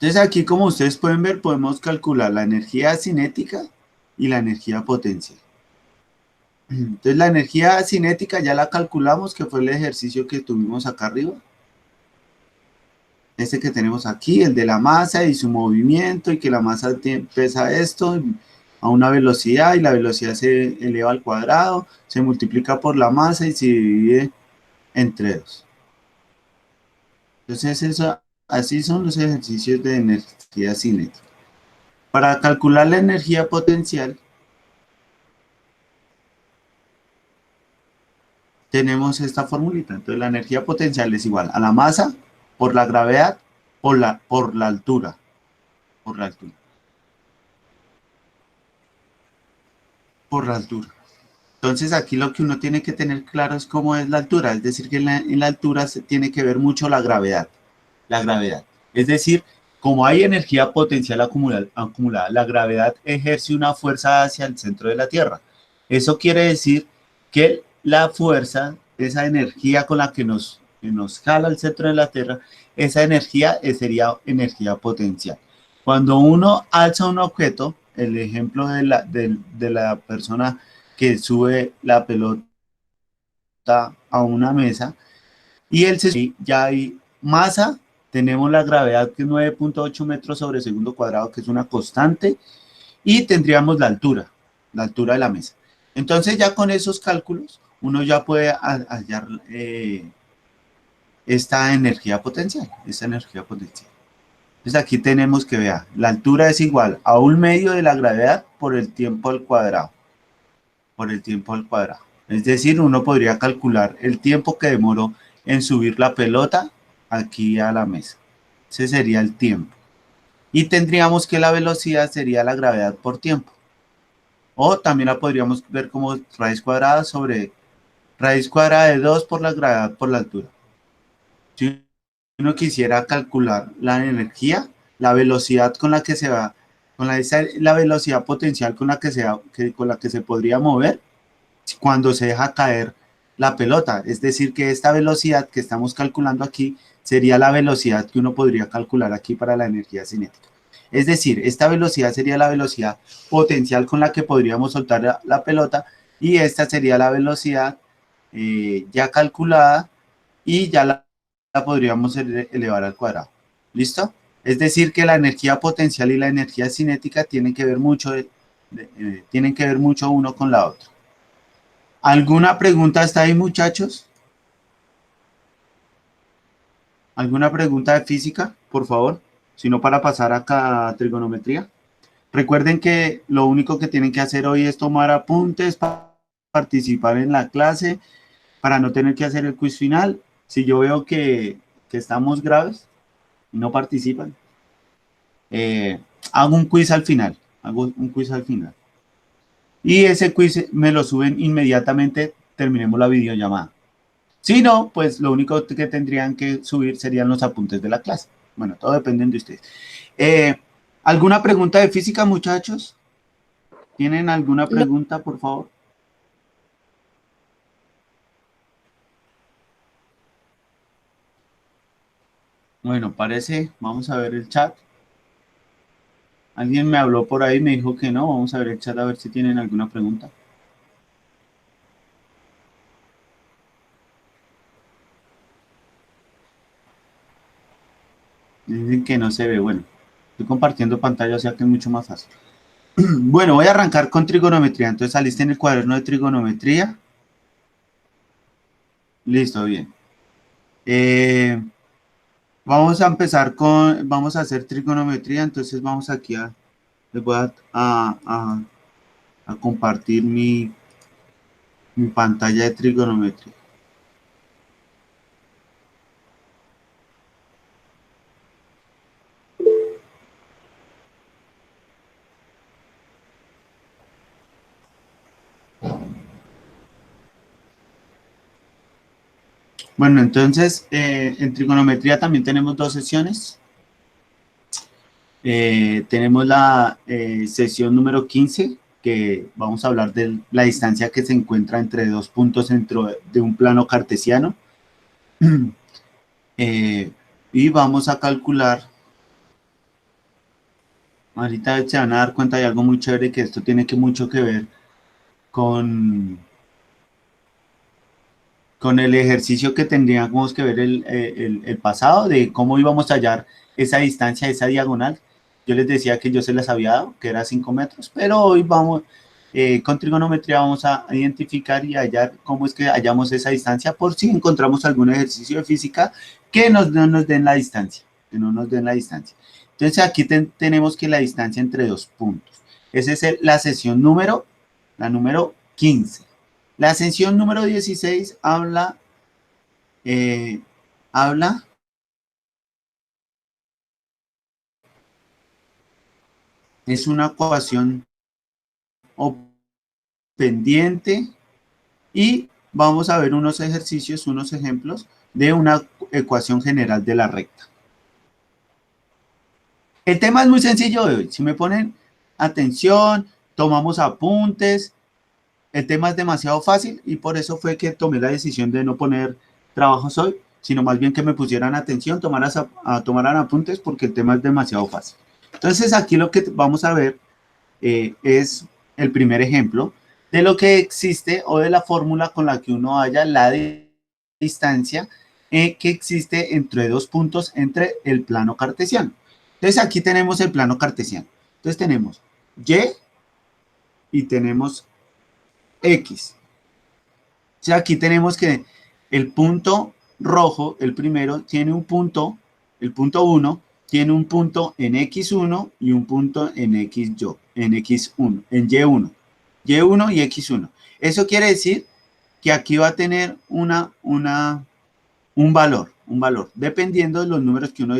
Entonces aquí, como ustedes pueden ver, podemos calcular la energía cinética y la energía potencial. Entonces la energía cinética ya la calculamos, que fue el ejercicio que tuvimos acá arriba. Este que tenemos aquí, el de la masa y su movimiento, y que la masa pesa esto a una velocidad y la velocidad se eleva al cuadrado, se multiplica por la masa y se divide entre 2. Entonces así son los ejercicios de energía cinética. Para calcular la energía potencial, tenemos esta formulita. Entonces la energía potencial es igual a la masa por la gravedad por la altura. Por la altura. Entonces aquí lo que uno tiene que tener claro es cómo es la altura. Es decir, que en la altura se tiene que ver mucho la gravedad. Es decir, como hay energía potencial acumulada, la gravedad ejerce una fuerza hacia el centro de la Tierra. Eso quiere decir que la fuerza, esa energía con la que nos jala al centro de la Tierra, esa energía sería energía potencial. Cuando uno alza un objeto, el ejemplo de la persona que sube la pelota a una mesa y ya hay masa, tenemos la gravedad que es 9.8 metros sobre segundo cuadrado, que es una constante, y tendríamos la altura de la mesa. Entonces ya con esos cálculos uno ya puede hallar esta energía potencial, Entonces aquí tenemos que ver, la altura es igual a 1/2 de la gravedad por el tiempo al cuadrado. Es decir, uno podría calcular el tiempo que demoró en subir la pelota aquí a la mesa. Ese sería el tiempo. Y tendríamos que la velocidad sería la gravedad por tiempo. O también la podríamos ver como raíz cuadrada sobre raíz cuadrada de 2 por la gravedad por la altura. Si uno quisiera calcular la energía, la velocidad con la que se va, la velocidad potencial con la que se podría mover cuando se deja caer la pelota. Es decir, que esta velocidad que estamos calculando aquí sería la velocidad que uno podría calcular aquí para la energía cinética. Es decir, esta velocidad sería la velocidad potencial con la que podríamos soltar la pelota y esta sería la velocidad ya calculada y ya la podríamos elevar al cuadrado. ¿Listo? Es decir, que la energía potencial y la energía cinética tienen que ver mucho uno con la otra. ¿Alguna pregunta hasta ahí, muchachos? ¿Alguna pregunta de física, por favor? Si no, para pasar acá a trigonometría. Recuerden que lo único que tienen que hacer hoy es tomar apuntes para participar en la clase, para no tener que hacer el quiz final. Si yo veo que estamos graves y no participan, hago un quiz al final. Y ese quiz me lo suben inmediatamente, terminemos la videollamada. Si no, pues lo único que tendrían que subir serían los apuntes de la clase. Bueno, todo depende de ustedes. ¿Alguna pregunta de física, muchachos? ¿Tienen alguna pregunta, por favor? Bueno, parece, vamos a ver el chat. Alguien me habló por ahí, me dijo que no. Vamos a ver el chat a ver si tienen alguna pregunta. Dicen que no se ve. Bueno, estoy compartiendo pantalla, o sea que es mucho más fácil. Bueno, voy a arrancar con trigonometría. Entonces, alisten el cuaderno de trigonometría. Listo, bien. Vamos a empezar vamos a hacer trigonometría. Entonces, vamos aquí les voy a compartir mi pantalla de trigonometría. Bueno, entonces, en trigonometría también tenemos 2 sesiones. Tenemos la sesión número 15, que vamos a hablar de la distancia que se encuentra entre 2 puntos dentro de un plano cartesiano. Y vamos a calcular, ahorita se van a dar cuenta de algo muy chévere, que esto tiene mucho que ver con el ejercicio que tendríamos que ver el pasado, de cómo íbamos a hallar esa distancia, esa diagonal. Yo les decía que yo se las había dado, que era 5 metros, pero hoy vamos, con trigonometría vamos a identificar y hallar cómo es que hallamos esa distancia, por si encontramos algún ejercicio de física que no nos den la distancia, Entonces aquí tenemos que la distancia entre 2 puntos. Esa es la sesión número 15. La sesión número 16 habla es una ecuación pendiente y vamos a ver unos ejercicios, unos ejemplos de una ecuación general de la recta. El tema es muy sencillo de hoy. Si me ponen atención, tomamos apuntes. El tema es demasiado fácil y por eso fue que tomé la decisión de no poner trabajos hoy, sino más bien que me pusieran atención, tomaran apuntes, porque el tema es demasiado fácil. Entonces aquí lo que vamos a ver es el primer ejemplo de lo que existe o de la fórmula con la que uno halla la distancia que existe entre dos puntos entre el plano cartesiano. Entonces aquí tenemos el plano cartesiano. Entonces tenemos y tenemos X. O sea, aquí tenemos que el punto rojo, el primero, tiene un punto, el punto 1, tiene un punto en X1 y un punto en X1, en Y1. Y1 y X1. Eso quiere decir que aquí va a tener un valor, dependiendo de los números que uno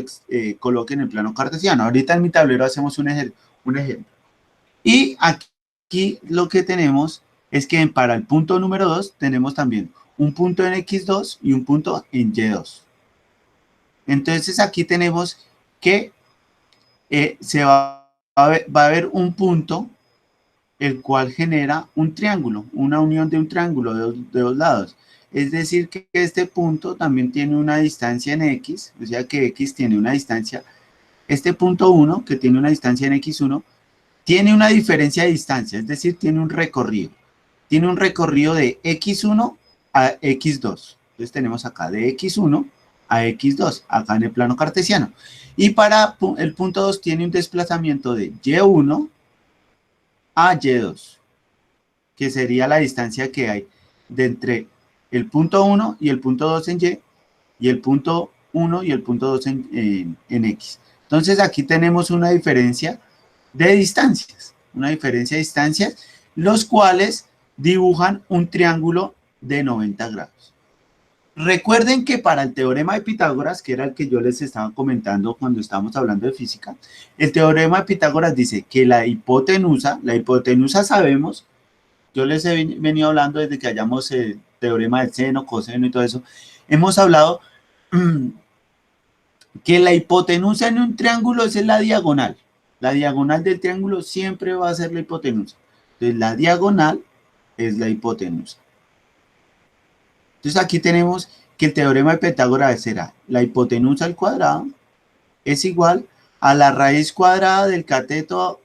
coloque en el plano cartesiano. Ahorita en mi tablero hacemos un ejemplo. Y aquí lo que tenemos es que para el punto número 2 tenemos también un punto en X2 y un punto en Y2. Entonces aquí tenemos que va a haber un punto el cual genera un triángulo, una unión de un triángulo de dos lados. Es decir, que este punto también tiene una distancia en X, o sea que X tiene una distancia. Este punto 1, que tiene una distancia en X1, tiene una diferencia de distancia, es decir, tiene un recorrido. Tiene un recorrido de X1 a X2. Entonces tenemos acá de X1 a X2, acá en el plano cartesiano. Y para el punto 2 tiene un desplazamiento de Y1 a Y2, que sería la distancia que hay de entre el punto 1 y el punto 2 en y el punto 1 y el punto 2 en X. Entonces aquí tenemos una diferencia de distancias, los cuales dibujan un triángulo de 90 grados. Recuerden que para el teorema de Pitágoras, que era el que yo les estaba comentando cuando estábamos hablando de física, el teorema de Pitágoras dice que la hipotenusa sabemos, yo les he venido hablando desde que hayamos el teorema del seno, coseno y todo eso, hemos hablado que la hipotenusa en un triángulo es la diagonal. La diagonal del triángulo siempre va a ser la hipotenusa. Entonces, la diagonal es la hipotenusa. Entonces, aquí tenemos que el teorema de Pitágoras será la hipotenusa al cuadrado es igual a la raíz cuadrada del cateto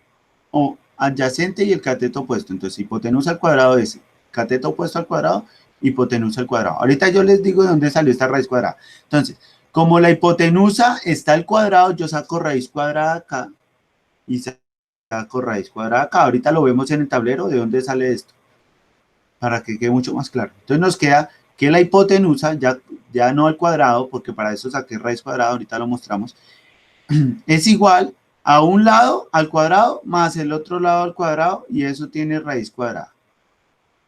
o adyacente y el cateto opuesto. Entonces, hipotenusa al cuadrado es cateto opuesto al cuadrado, hipotenusa al cuadrado. Ahorita yo les digo de dónde salió esta raíz cuadrada. Entonces, como la hipotenusa está al cuadrado, yo saco raíz cuadrada acá y saco raíz cuadrada acá. Ahorita lo vemos en el tablero de dónde sale esto, para que quede mucho más claro. Entonces nos queda que la hipotenusa, ya no al cuadrado, porque para eso saqué raíz cuadrada, ahorita lo mostramos, es igual a un lado al cuadrado más el otro lado al cuadrado, y eso tiene raíz cuadrada.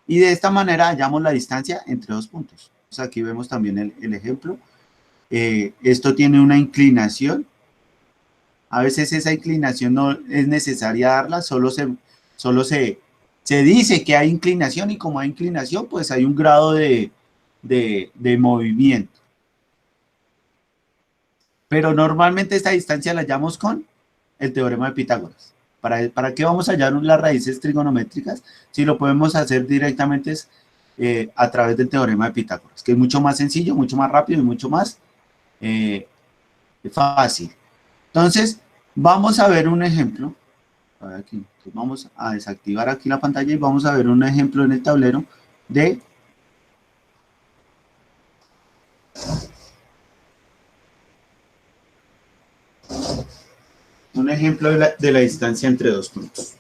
Y de esta manera hallamos la distancia entre dos puntos. Entonces aquí vemos también el ejemplo. Esto tiene una inclinación. A veces esa inclinación no es necesaria darla, solo se dice que hay inclinación, y como hay inclinación, pues hay un grado de movimiento. Pero normalmente esta distancia la hallamos con el teorema de Pitágoras. ¿Para qué vamos a hallar las raíces trigonométricas si lo podemos hacer directamente a través del teorema de Pitágoras? Que es mucho más sencillo, mucho más rápido y mucho más fácil. Entonces, vamos a ver un ejemplo. Aquí, vamos a desactivar aquí la pantalla y vamos a ver un ejemplo en el tablero de la distancia entre dos puntos.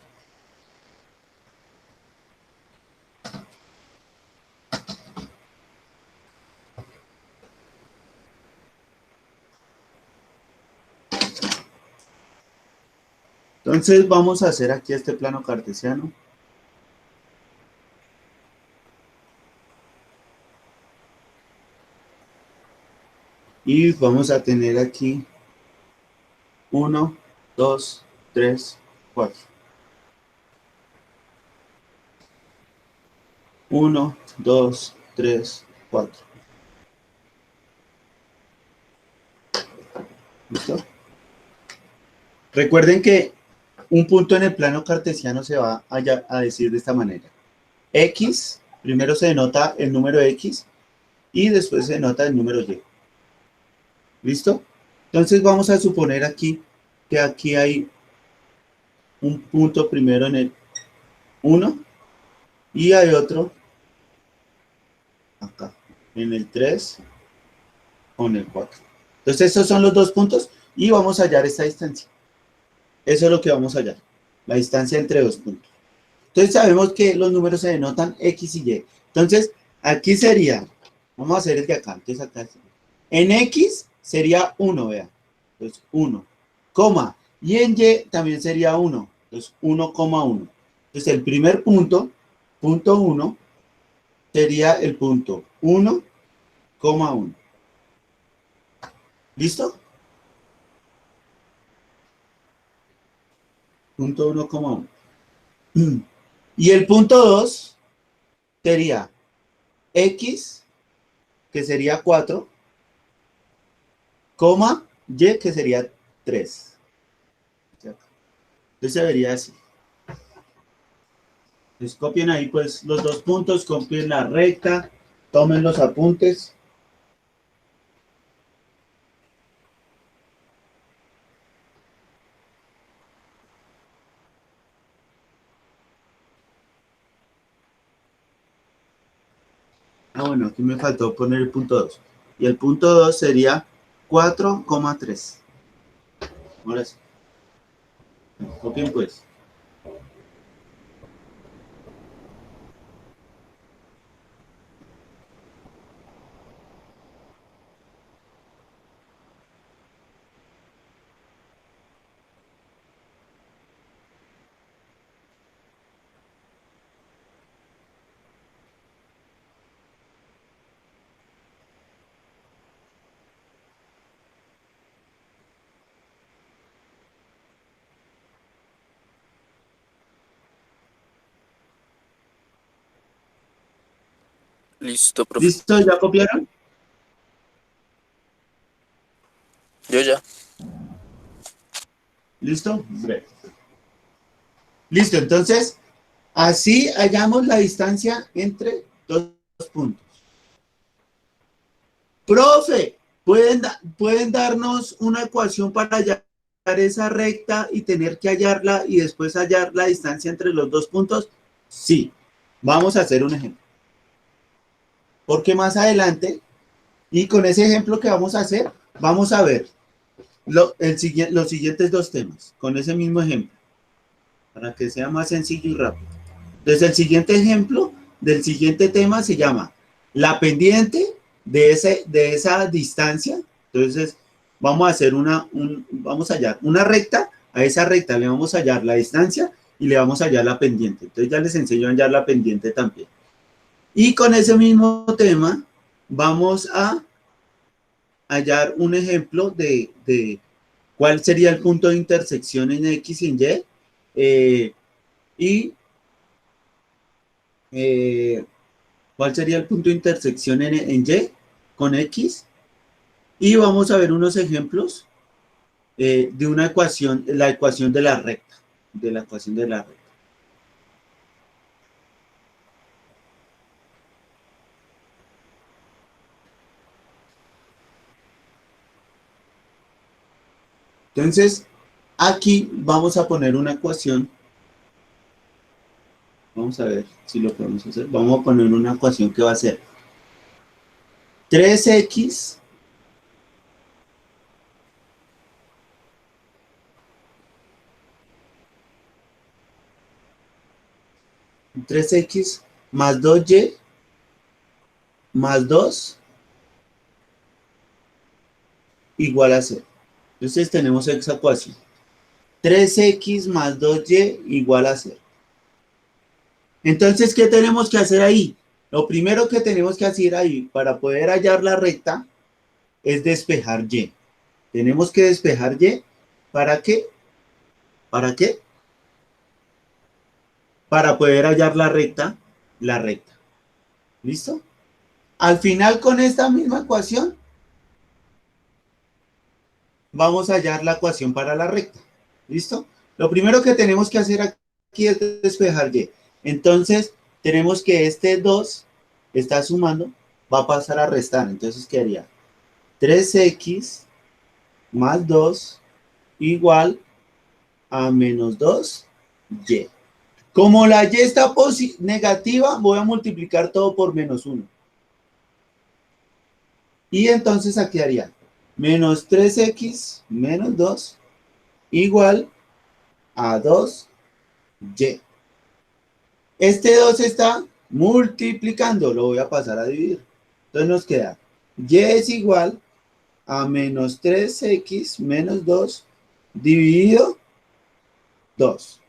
Entonces vamos a hacer aquí este plano cartesiano. Y vamos a tener aquí 1, 2, 3, 4. 1, 2, 3, 4. ¿Listo? Recuerden que un punto en el plano cartesiano se va a decir de esta manera. X, primero se denota el número X y después se denota el número Y. ¿Listo? Entonces vamos a suponer aquí que aquí hay un punto primero en el 1 y hay otro acá, en el 3 o en el 4. Entonces estos son los dos puntos y vamos a hallar esta distancia. Eso es lo que vamos a hallar, la distancia entre dos puntos. Entonces sabemos que los números se denotan X y Y. Entonces aquí sería, vamos a hacer el de acá, entonces acá en X sería 1, vean, entonces 1, coma, y en Y también sería 1, entonces 1,1. Entonces el primer punto, punto 1, sería el punto 1,1. ¿Listo? Punto 1,1. Y el punto 2 sería X, que sería 4, coma, Y, que sería 3. Entonces se vería así. Entonces copien ahí pues los dos puntos, copien la recta, tomen los apuntes. Bueno, aquí me faltó poner el punto 2. Y el punto 2 sería 4,3. Ahora sí. Copien pues. Listo, profe. ¿Listo? ¿Ya copiaron? Yo ya. ¿Listo? Breve. Listo, entonces, así hallamos la distancia entre dos puntos. Profe, ¿pueden darnos una ecuación para hallar esa recta y tener que hallarla y después hallar la distancia entre los dos puntos? Sí. Vamos a hacer un ejemplo. Porque más adelante, y con ese ejemplo que vamos a hacer, vamos a ver los siguientes dos temas, con ese mismo ejemplo, para que sea más sencillo y rápido. Entonces, el siguiente ejemplo del siguiente tema se llama la pendiente de esa distancia. Entonces, vamos a hacer vamos a hallar una recta, a esa recta le vamos a hallar la distancia y le vamos a hallar la pendiente. Entonces, ya les enseño a hallar la pendiente también. Y con ese mismo tema, vamos a hallar un ejemplo de cuál sería el punto de intersección en X y en Y. ¿Cuál sería el punto de intersección en Y con X? Y vamos a ver unos ejemplos de una ecuación, la ecuación de la recta, de la ecuación de la recta. Entonces, aquí vamos a poner una ecuación. Vamos a ver si lo podemos hacer. Vamos a poner una ecuación que va a ser 3x más 2y más 2 igual a 0. Entonces tenemos esa ecuación. 3x más 2y igual a 0. Entonces, ¿qué tenemos que hacer ahí? Lo primero que tenemos que hacer ahí para poder hallar la recta es despejar y. Tenemos que despejar y. ¿Para qué? ¿Para qué? Para poder hallar la recta. ¿Listo? Al final, con esta misma ecuación, vamos a hallar la ecuación para la recta. ¿Listo? Lo primero que tenemos que hacer aquí es despejar y. Entonces, tenemos que este 2 está sumando, va a pasar a restar. Entonces, ¿qué haría? 3x más 2 igual a menos 2 y. Como la y está negativa, voy a multiplicar todo por menos 1. Y entonces aquí haría menos 3x menos 2 igual a 2y. Este 2 está multiplicando, lo voy a pasar a dividir. Entonces nos queda y es igual a menos 3x menos 2 dividido 2.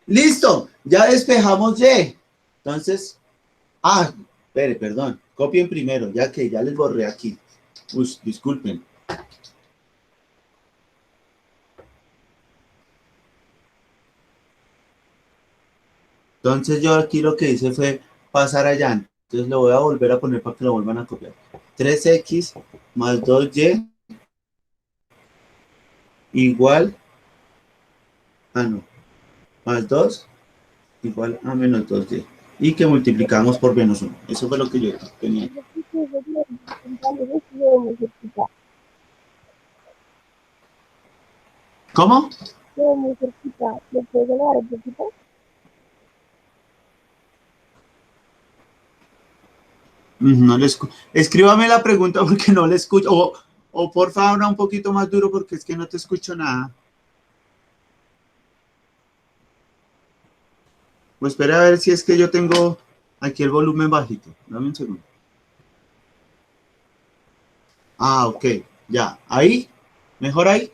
¡Listo! Ya despejamos y. Entonces, perdón, copien primero, ya que ya les borré aquí. Uy, disculpen. Entonces yo aquí lo que hice fue pasar allá. Entonces lo voy a volver a poner para que lo vuelvan a copiar. 3x más 2y igual más 2 igual a menos 2y. Y que multiplicamos por menos 1. Eso fue lo que yo tenía. ¿Cómo? Muy cerquita. ¿Le puedes elevar un poquito? No le escucho. Escríbame la pregunta porque no le escucho. O por favor, un poquito más duro porque es que no te escucho nada. Pues espera a ver si es que yo tengo aquí el volumen bajito. Dame un segundo. Ok. Ya. ¿Ahí? ¿Mejor ahí?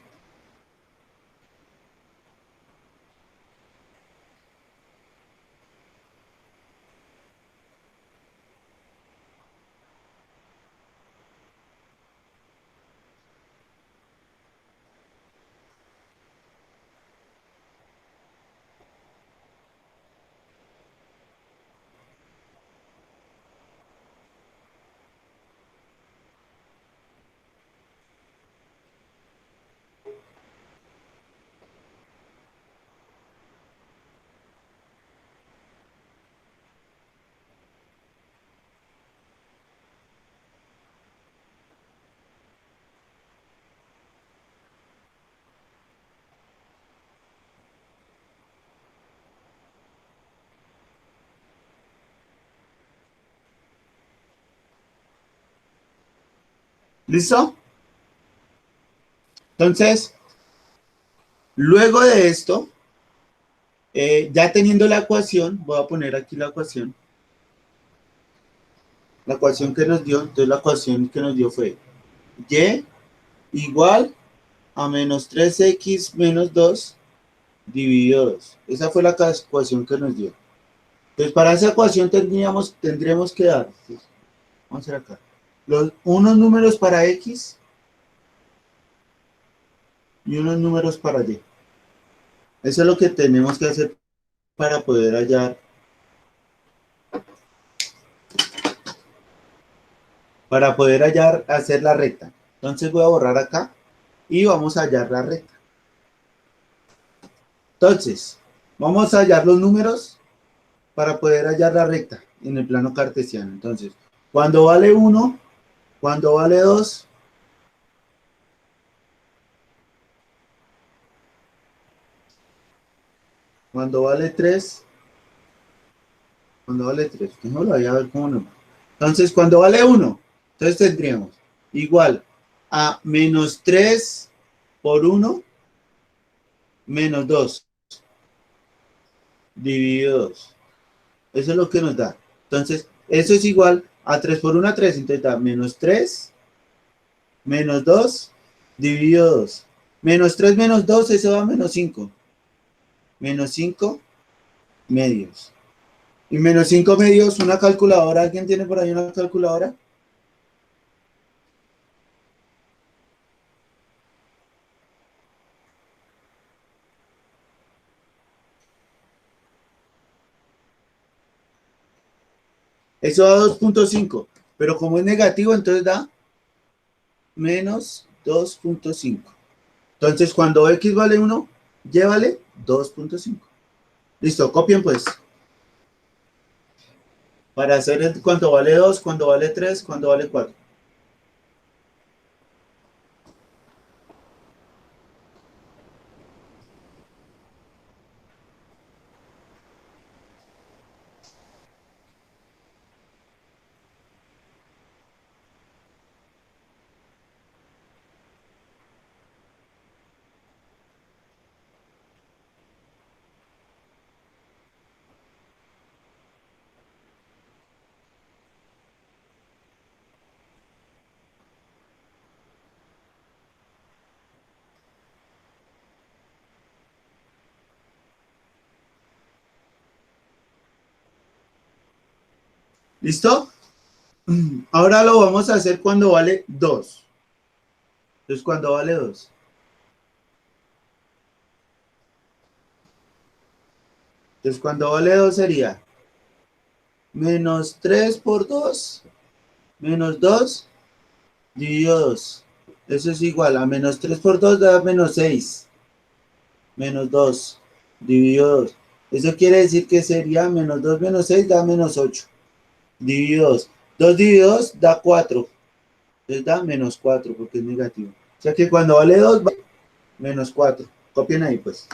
¿Listo? Entonces, luego de esto, ya teniendo la ecuación, voy a poner aquí la ecuación. La ecuación que nos dio, entonces la ecuación que nos dio fue y igual a menos 3x menos 2 dividido 2. Esa fue la ecuación que nos dio. Entonces, para esa ecuación tendremos que dar, vamos a hacer acá, unos números para x y unos números para y. Eso es lo que tenemos que hacer para poder hallar, hacer la recta. Entonces voy a borrar acá y vamos a hallar la recta. Entonces, vamos a hallar los números para poder hallar la recta en el plano cartesiano. Entonces, cuando vale 1, cuando vale 2, cuando vale 3, déjame a ver cómo no. Entonces, cuando vale 1, entonces tendríamos igual a menos 3 por 1 menos 2 dividido 2. Eso es lo que nos da. Entonces, eso es igual a 3 por 1 a 3. Entonces da menos 3 menos 2 dividido 2. Menos 3 menos 2, eso da menos 5. Menos 5 medios. Y menos 5 medios, una calculadora. ¿Alguien tiene por ahí una calculadora? Eso da 2.5. Pero como es negativo, entonces da menos 2.5. Entonces, cuando x vale 1, y vale 2.5. Listo, copien pues. Para hacer cuánto vale 2, cuánto vale 3, cuánto vale 4. ¿Listo? Ahora lo vamos a hacer cuando vale 2. Entonces, cuando vale 2. Entonces, cuando vale 2 sería menos 3 por 2, menos 2, dividido 2. Eso es igual a menos 3 por 2 da menos 6. Menos 2, dividido 2. Eso quiere decir que sería menos 2 menos 6 da menos 8. Dividido 2. 2 dividido 2 da 4. Entonces da menos 4 porque es negativo. O sea que cuando vale 2 va menos 4. Copien ahí pues.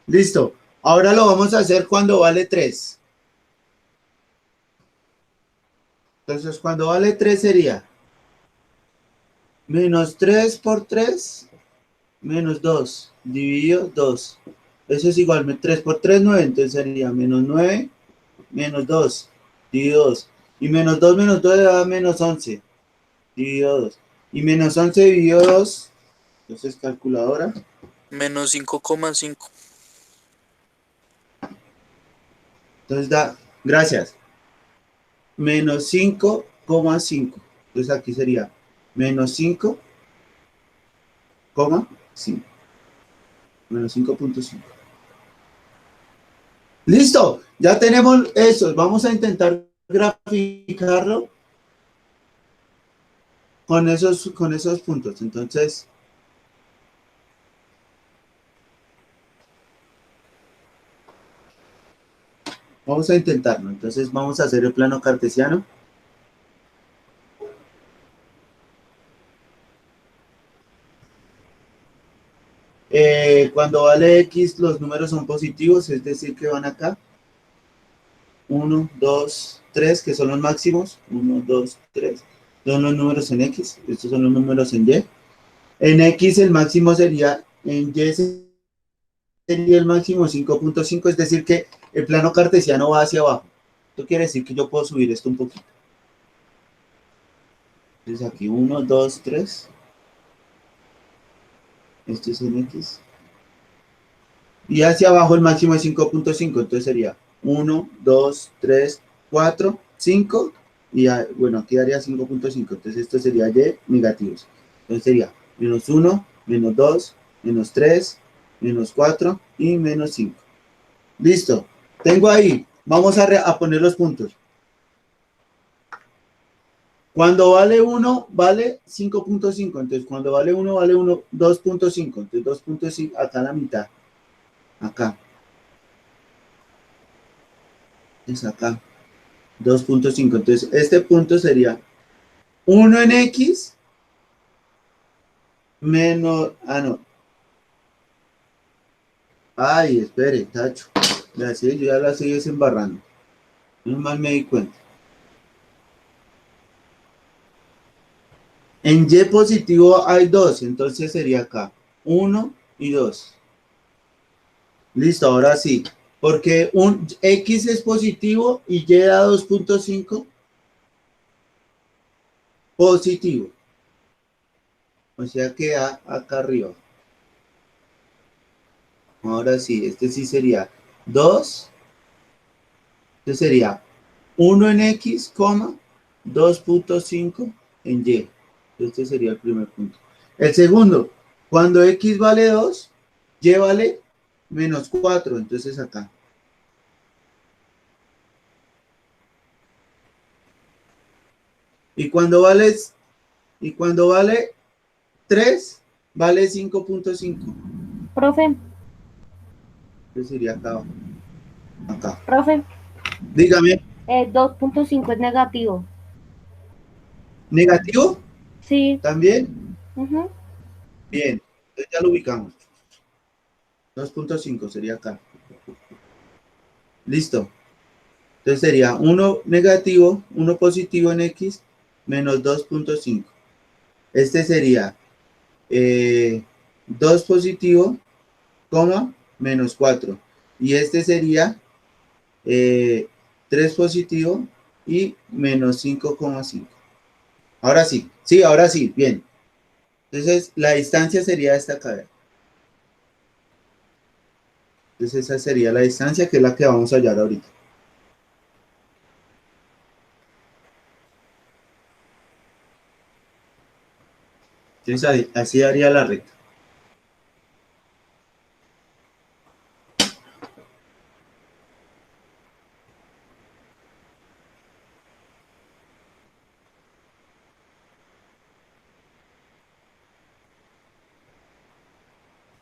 Listo. Ahora lo vamos a hacer cuando vale 3. Entonces, cuando vale 3 sería menos 3 por 3, menos 2, dividido 2. Eso es igual, 3 por 3, 9. Entonces sería menos 9, menos 2, dividido 2. Y menos 2 da menos 11, dividido 2. Y menos 11 dividido 2, entonces calculadora. Menos 5,5. Entonces da, gracias, menos 5,5. Entonces aquí sería menos 5,5. Menos 5,5. ¡Listo! Ya tenemos eso. Vamos a intentar graficarlo con esos puntos. Entonces, vamos a intentarlo. Entonces, vamos a hacer el plano cartesiano. Cuando vale X, los números son positivos, es decir, que van acá. 1, 2, 3, que son los máximos. 1, 2, 3. Son los números en X. Estos son los números en Y. En X el máximo sería, en Y sería el máximo 5,5, es decir, que el plano cartesiano va hacia abajo. Esto quiere decir que yo puedo subir esto un poquito. Entonces aquí 1, 2, 3. Esto es en X. Y hacia abajo el máximo es 5,5. Entonces sería 1, 2, 3, 4, 5. Y bueno, aquí daría 5,5. Entonces esto sería Y negativos. Entonces sería menos 1, menos 2, menos 3, menos 4 y menos 5. Listo. Tengo ahí. Vamos a poner los puntos. Cuando vale 1, vale 5,5. Entonces, cuando vale 1, vale 1, 2,5. Entonces, 2,5 acá a la mitad. Acá. Es acá. 2,5. Entonces, este punto sería 1 en X menos... Ah, no. Ay, espere, tacho. Yo ya la estoy desembarrando. No mal me di cuenta. En Y positivo hay 2, entonces sería acá 1 y 2. Listo, ahora sí. Porque un X es positivo y Y da 2,5 positivo. O sea que A acá arriba. Ahora sí, este sí sería 2. Este sería 1 en X, 2,5 en Y. Este sería el primer punto. El segundo, cuando X vale 2, Y vale menos 4. Entonces acá. Y cuando vale 3, vale 5,5. Profe, Entonces sería acá abajo. Acá. profe, Dígame, 2,5 es negativo. ¿negativo? Sí, ¿También? Ujú. Bien, entonces ya lo ubicamos. 2.5 sería acá. Listo. Entonces sería 1 negativo, 1 positivo en X, menos 2.5. Este sería 2 positivo, coma, menos 4. Y este sería 3 positivo y menos 5,5. Ahora sí, bien. Entonces la distancia sería esta cadena. Entonces esa sería la distancia que es la que vamos a hallar ahorita. Entonces así haría la recta.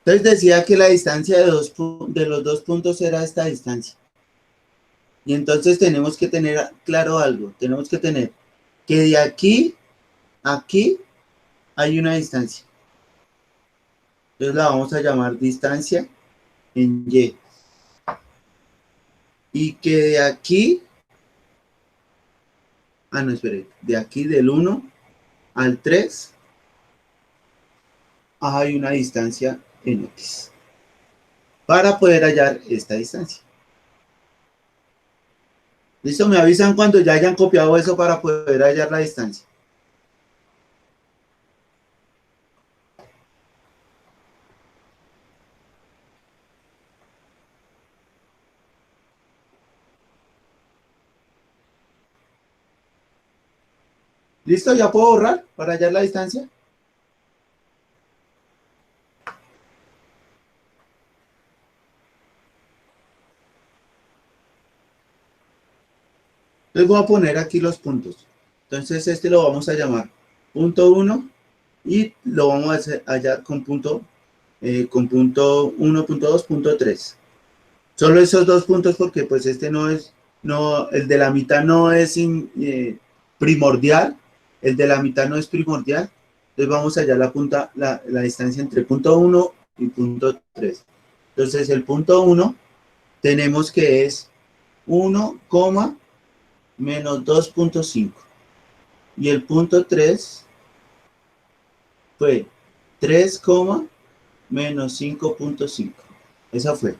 Entonces decía que la distancia de los dos puntos era esta distancia. Y entonces tenemos que tener claro algo. Tenemos que tener que de aquí a aquí hay una distancia. Entonces la vamos a llamar distancia en Y. Y que de aquí, no, espere, de aquí del 1 al 3 hay una distancia en X. Para poder hallar esta distancia. ¿Listo? Me avisan cuando ya hayan copiado eso para poder hallar la distancia. ¿Listo? ¿Ya puedo borrar para hallar la distancia? Les voy a poner aquí los puntos. Entonces este lo vamos a llamar punto 1 y lo vamos a hallar con punto 1, punto 2, punto 3. Solo esos dos puntos porque pues este el de la mitad no es primordial. El de la mitad no es primordial. Entonces vamos a hallar la distancia entre punto 1 y punto 3. Entonces el punto 1 tenemos que es 1, menos 2.5. Y el punto 3 fue 3, menos 5.5. Esa fue.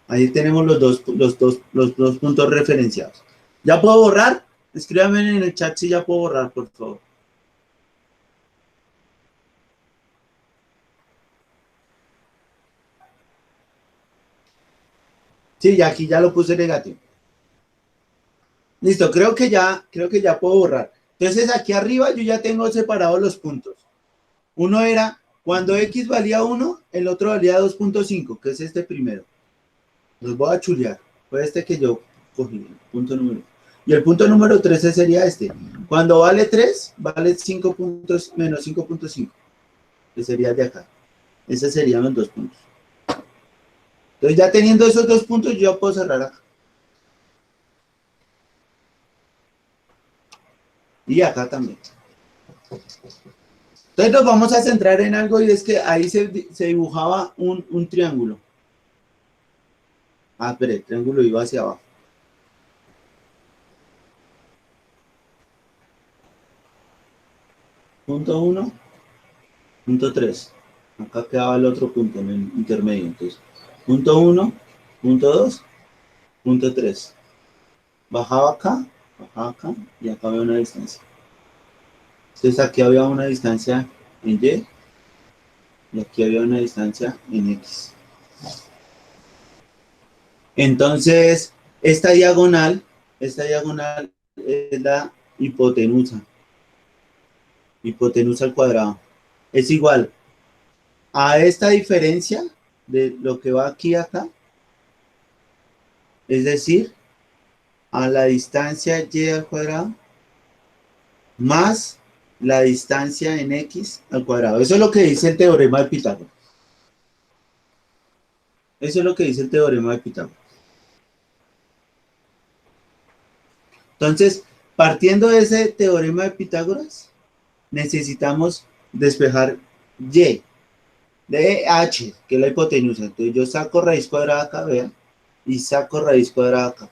Ahí tenemos los dos puntos referenciados. ¿Ya puedo borrar? Escríbanme en el chat si ya puedo borrar, por favor. Sí, ya aquí ya lo puse negativo. Listo, creo que ya puedo borrar. Entonces aquí arriba yo ya tengo separados los puntos. Uno era cuando X valía 1, el otro valía 2.5, que es este primero. Los voy a chulear. Fue este que yo cogí, el punto número 1. Y el punto número 13 sería este. Cuando vale 3, vale 5 puntos menos 5.5. Que sería de acá. Esos serían los dos puntos. Entonces ya teniendo esos dos puntos, yo puedo cerrar acá. Y acá también. Entonces nos vamos a centrar en algo y es que ahí se dibujaba un triángulo. Pero el triángulo iba hacia abajo. Punto 1, punto 3. Acá quedaba el otro punto en el intermedio. Entonces, punto 1, punto 2, punto 3. Bajaba acá y acá había una distancia. Entonces aquí había una distancia en Y y aquí había una distancia en X. Entonces, esta diagonal es la hipotenusa. Hipotenusa al cuadrado. Es igual a esta diferencia de lo que va aquí a acá. Es decir, a la distancia Y al cuadrado más la distancia en X al cuadrado. Eso es lo que dice el teorema de Pitágoras. Eso es lo que dice el teorema de Pitágoras. Entonces, partiendo de ese teorema de Pitágoras, necesitamos despejar y de h, que es la hipotenusa. Entonces yo saco raíz cuadrada acá, vean, y saco raíz cuadrada acá,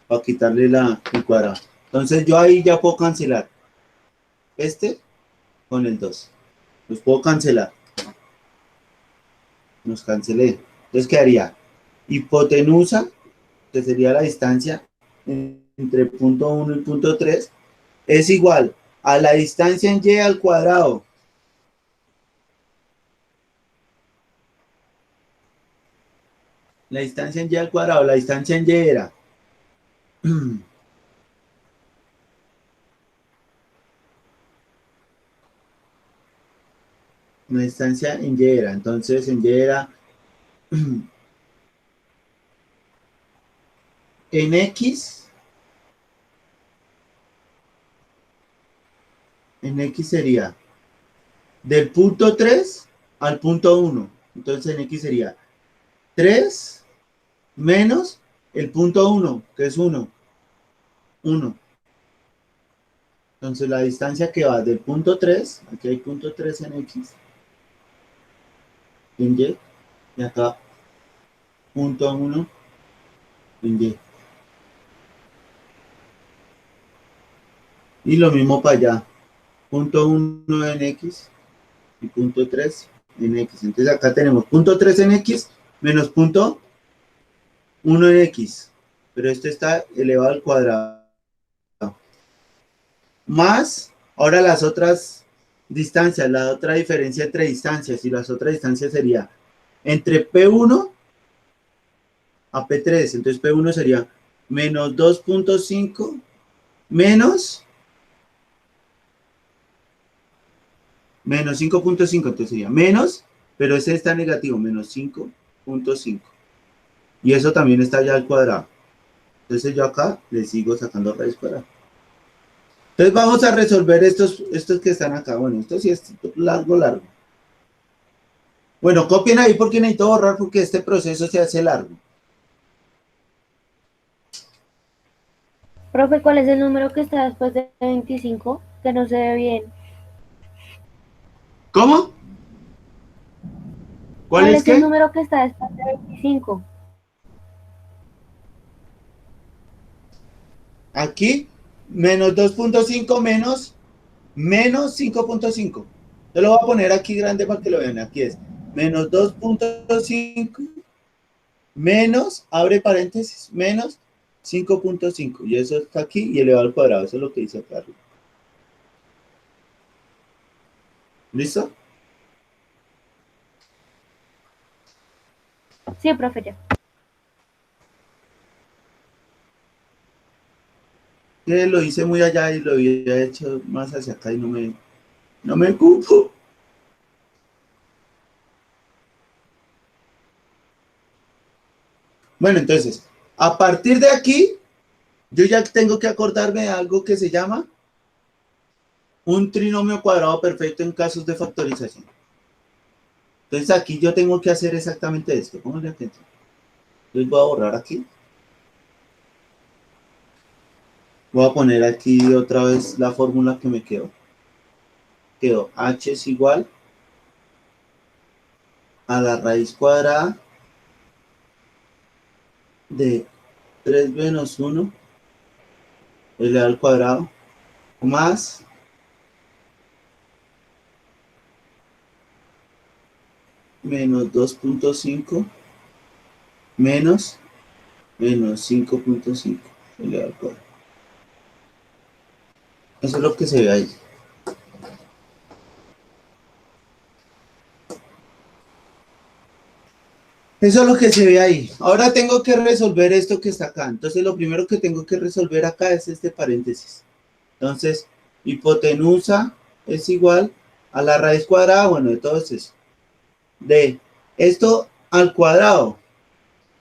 para quitarle el cuadrado. Entonces yo ahí ya puedo cancelar este con el 2. Los puedo cancelar. Los cancelé. Entonces quedaría hipotenusa, que sería la distancia entre punto 1 y punto 3, es igual a la distancia en y al cuadrado. La distancia en y al cuadrado, la distancia en y era la distancia en y era, entonces en y era en x sería del punto 3 al punto 1, entonces en x sería 3 menos el punto 1, que es 1. Entonces la distancia que va del punto 3, aquí hay punto 3 en x, en y acá punto 1 en y. Y lo mismo para allá, punto 1 en x y punto 3 en x. Entonces acá tenemos punto 3 en x menos punto 1 en x, pero esto está elevado al cuadrado. Más, ahora las otras distancias, la otra diferencia entre distancias, y las otras distancias sería entre P1 a P3, entonces P1 sería menos 2.5 menos 5.5, entonces sería menos, pero ese está negativo, menos 5.5. Y eso también está ya al cuadrado. Entonces yo acá le sigo sacando raíz cuadrada. Entonces vamos a resolver estos que están acá. Bueno, esto sí es largo. Bueno, copien ahí porque necesito borrar porque este proceso se hace largo. Profe, ¿cuál es el número que está después de 25? Que no se ve bien. ¿Cómo? ¿Cuál ¿Cuál es es el qué? número que está después de 25? Aquí, menos 2.5 menos 5.5. Yo lo voy a poner aquí grande para que lo vean. Aquí es menos 2.5 menos, abre paréntesis, menos 5.5. Y eso está aquí y elevado al cuadrado. Eso es lo que dice acá arriba. ¿Listo? Sí, profe, ya. Que lo hice muy allá y lo había hecho más hacia acá y no me cupo. Bueno, entonces, a partir de aquí, yo ya tengo que acordarme de algo que se llama un trinomio cuadrado perfecto en casos de factorización. Entonces aquí yo tengo que hacer exactamente esto. Pónganle atención. Entonces voy a borrar aquí. Voy a poner aquí otra vez la fórmula que me quedó. Quedó h es igual a la raíz cuadrada de 3 menos 1 elevado al cuadrado más menos 2.5 menos 5.5 elevado al cuadrado. Eso es lo que se ve ahí. Eso es lo que se ve ahí. Ahora tengo que resolver esto que está acá. Entonces lo primero que tengo que resolver acá es este paréntesis. Entonces, hipotenusa es igual a la raíz cuadrada, bueno, de todo eso. De esto al cuadrado.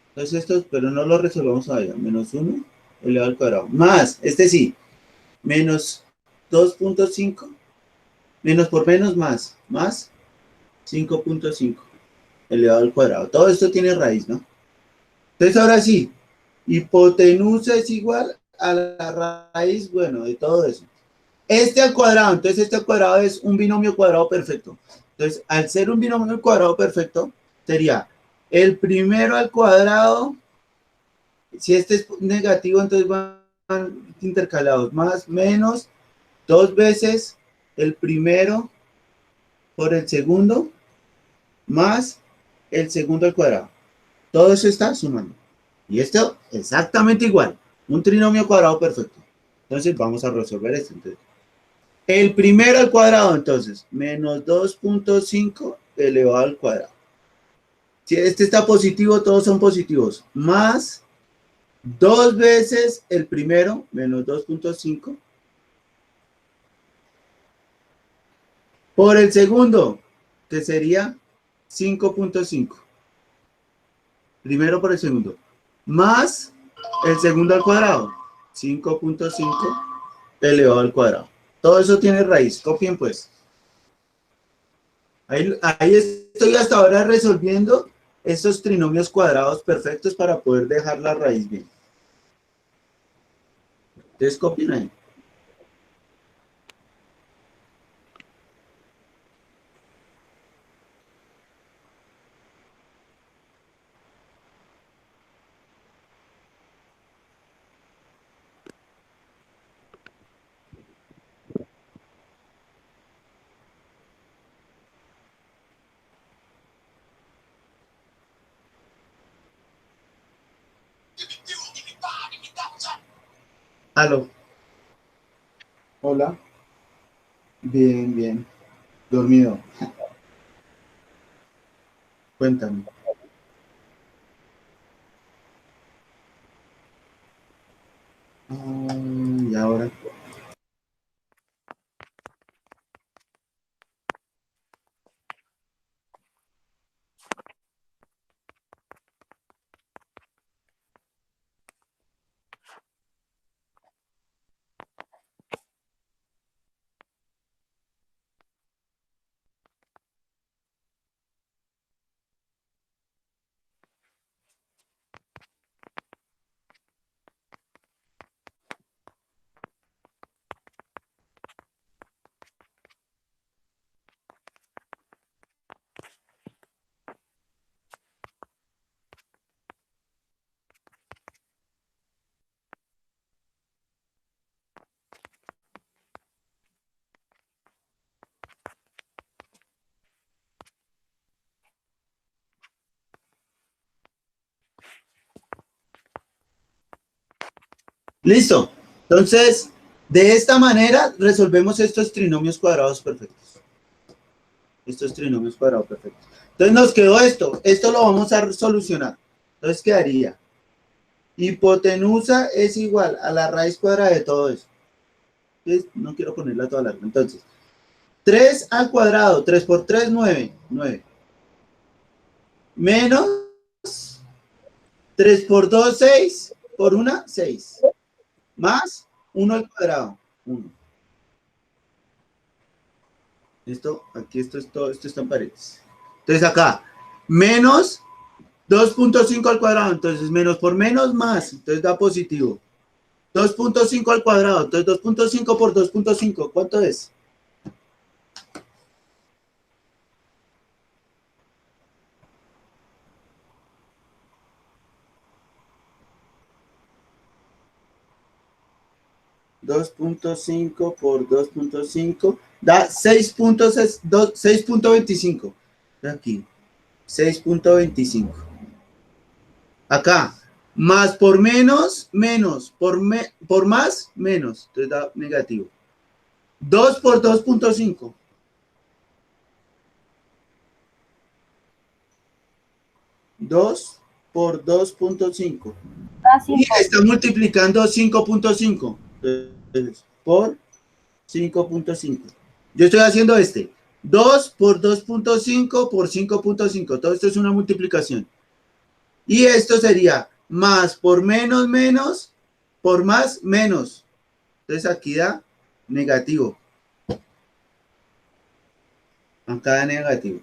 Entonces esto, pero no lo resolvamos todavía. Menos 1 elevado al cuadrado. Más, este sí. Menos 2.5. Menos por menos más. Más 5.5 elevado al cuadrado. Todo esto tiene raíz, ¿no? Entonces ahora sí. Hipotenusa es igual a la raíz, bueno, de todo eso. este al cuadrado. Entonces este al cuadrado es un binomio cuadrado perfecto. Entonces, al ser un binomio cuadrado perfecto, sería el primero al cuadrado. Si este es negativo, entonces van intercalados. Más, menos, 2 veces el primero por el segundo, más el segundo al cuadrado. Todo eso está sumando. Y esto exactamente igual. Un trinomio cuadrado perfecto. Entonces vamos a resolver esto. Entonces, el primero al cuadrado, entonces, menos 2.5 elevado al cuadrado. Si este está positivo, todos son positivos. Más 2 veces el primero, menos 2.5. Por el segundo, que sería 5.5. Primero por el segundo. Más el segundo al cuadrado. 5.5 elevado al cuadrado. Todo eso tiene raíz. Copien pues. Ahí estoy hasta ahora resolviendo estos trinomios cuadrados perfectos para poder dejar la raíz bien. Entonces copien ahí. Aló. Hola. Bien, bien. Dormido. Cuéntame. Y ahora. Listo. Entonces, de esta manera resolvemos estos trinomios cuadrados perfectos. Estos trinomios cuadrados perfectos. Entonces nos quedó esto. Esto lo vamos a solucionar. Entonces quedaría. Hipotenusa es igual a la raíz cuadrada de todo eso. Entonces, no quiero ponerla toda larga. Entonces, 3 al cuadrado. 3 por 3, 9. 9. Menos 3 por 2, 6. Por 1, 6. Más 1 al cuadrado. 1. Esto, aquí esto es todo, esto está en paredes. Entonces acá, menos 2.5 al cuadrado. Entonces menos por menos, más. Entonces da positivo. 2.5 al cuadrado. Entonces 2.5 por 2.5. ¿Cuánto es? $2.5 por 2.5 da 6.25. Aquí, 6.25. Acá, más por menos, menos. Por más, menos. Entonces da negativo. 2 por 2.5. 2 por 2.5. Y está multiplicando 5.5 por 5.5. Yo estoy haciendo 2 por 2.5 por 5.5. Todo esto es una multiplicación. Y esto sería más por menos, menos, por más, menos. Entonces aquí da negativo. Acá da negativo.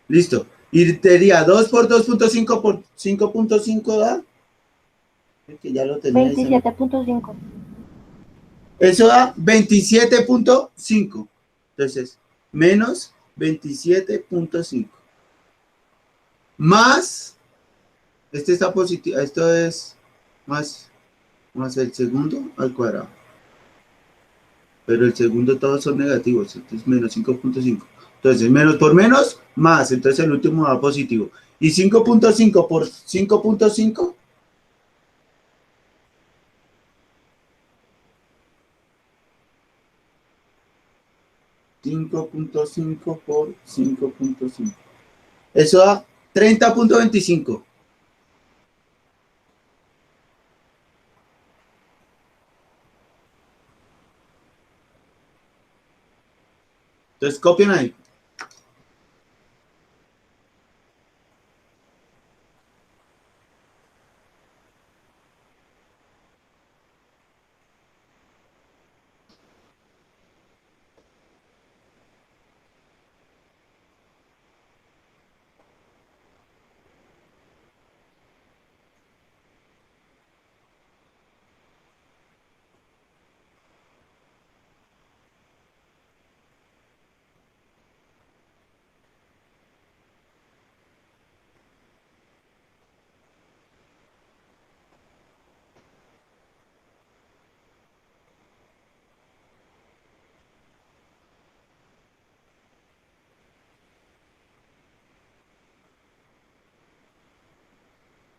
Listo. Y sería 2 por 2.5 por 5.5 da. Que ya lo tenía. 27.5. Eso da 27.5. Entonces, menos 27.5. Más, este está positivo, esto es más el segundo al cuadrado. Pero el segundo todos son negativos, entonces menos 5.5. Entonces, menos por menos, más, entonces el último da positivo. Y 5.5 por 5.5. 5.5 por 5.5. Eso da 30.25. Entonces copian ahí.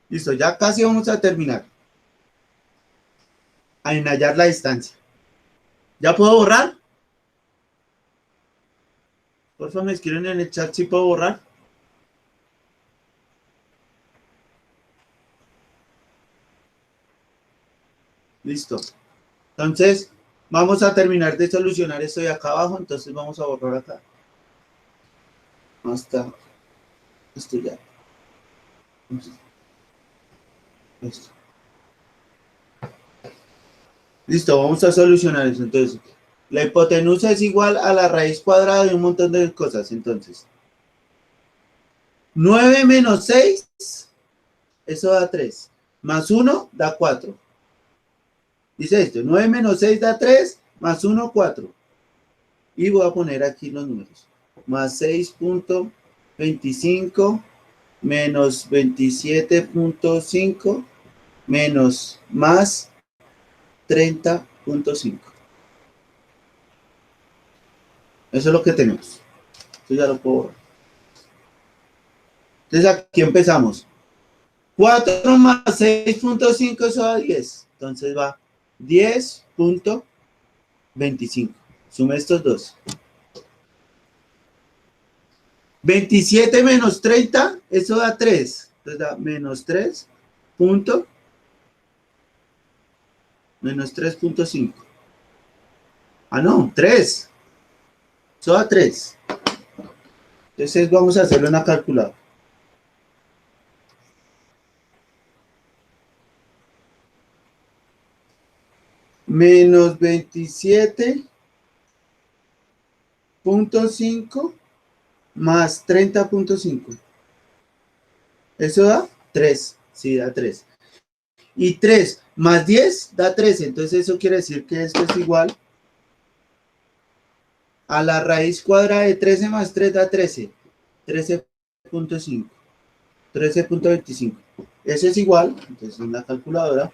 Listo, ya casi vamos a terminar. A hallar la distancia. ¿Ya puedo borrar? Por favor, me escriben en el chat si puedo borrar. Listo. Entonces, vamos a terminar de solucionar esto de acá abajo. Entonces, vamos a borrar acá. Hasta esto ya. Esto. Listo, vamos a solucionar eso. Entonces, la hipotenusa es igual a la raíz cuadrada de un montón de cosas. Entonces, 9 menos 6, eso da 3. Más 1 da 4. Dice esto, 9 menos 6 da 3, más 1, 4. Y voy a poner aquí los números. Más 6.25 menos 27.5 menos más 30.5. Eso es lo que tenemos. Esto ya lo puedo borrar. Entonces aquí empezamos. 4 más 6.5, eso da 10. Entonces va 10.25. Sume estos dos. 27 menos 30, eso da 3. Entonces da menos 3. Menos 3.5. Ah, no, 3. Eso da 3. Entonces vamos a hacerlo en la calculadora. Menos 27.5 más 30.5. Eso da 3. Sí, da 3. Y 3 más 10 da 13. Entonces eso quiere decir que esto es igual a la raíz cuadrada de 13 más 3 da 13. 13.5. 13.25. Eso es igual, entonces en la calculadora,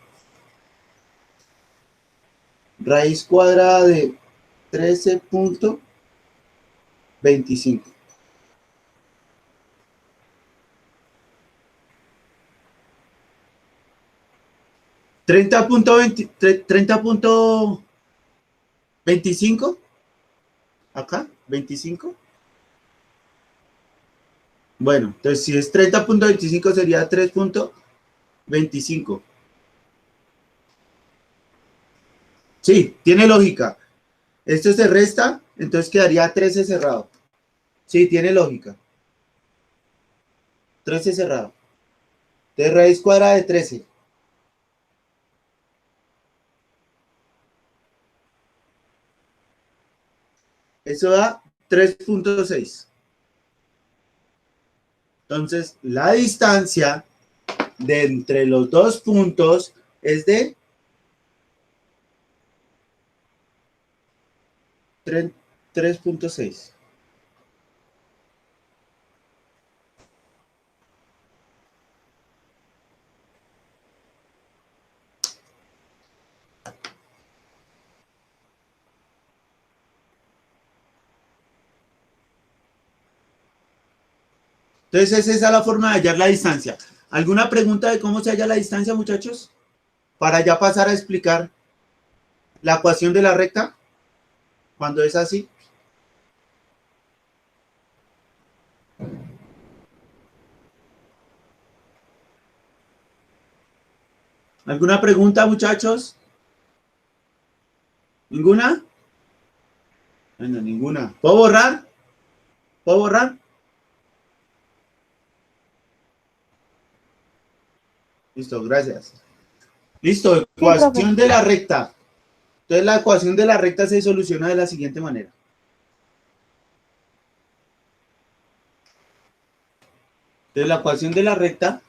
raíz cuadrada de 13.25. ¿30.25? Acá, 25. Bueno, entonces si es 30.25 sería 3.25. Sí, tiene lógica. Esto se resta, entonces quedaría 13 cerrado. Sí, tiene lógica. 13 cerrado. Entonces raíz cuadrada de 13. Eso da 3.6. Entonces, la distancia de entre los dos puntos es de 3.6. Entonces, esa es la forma de hallar la distancia. ¿Alguna pregunta de cómo se halla la distancia, muchachos? Para ya pasar a explicar la ecuación de la recta, cuando es así. ¿Alguna pregunta, muchachos? ¿Ninguna? Bueno, ninguna. ¿Puedo borrar? ¿Puedo borrar? Listo, gracias. Listo, ecuación de la recta. Entonces la ecuación de la recta se soluciona de la siguiente manera. Entonces la ecuación de la recta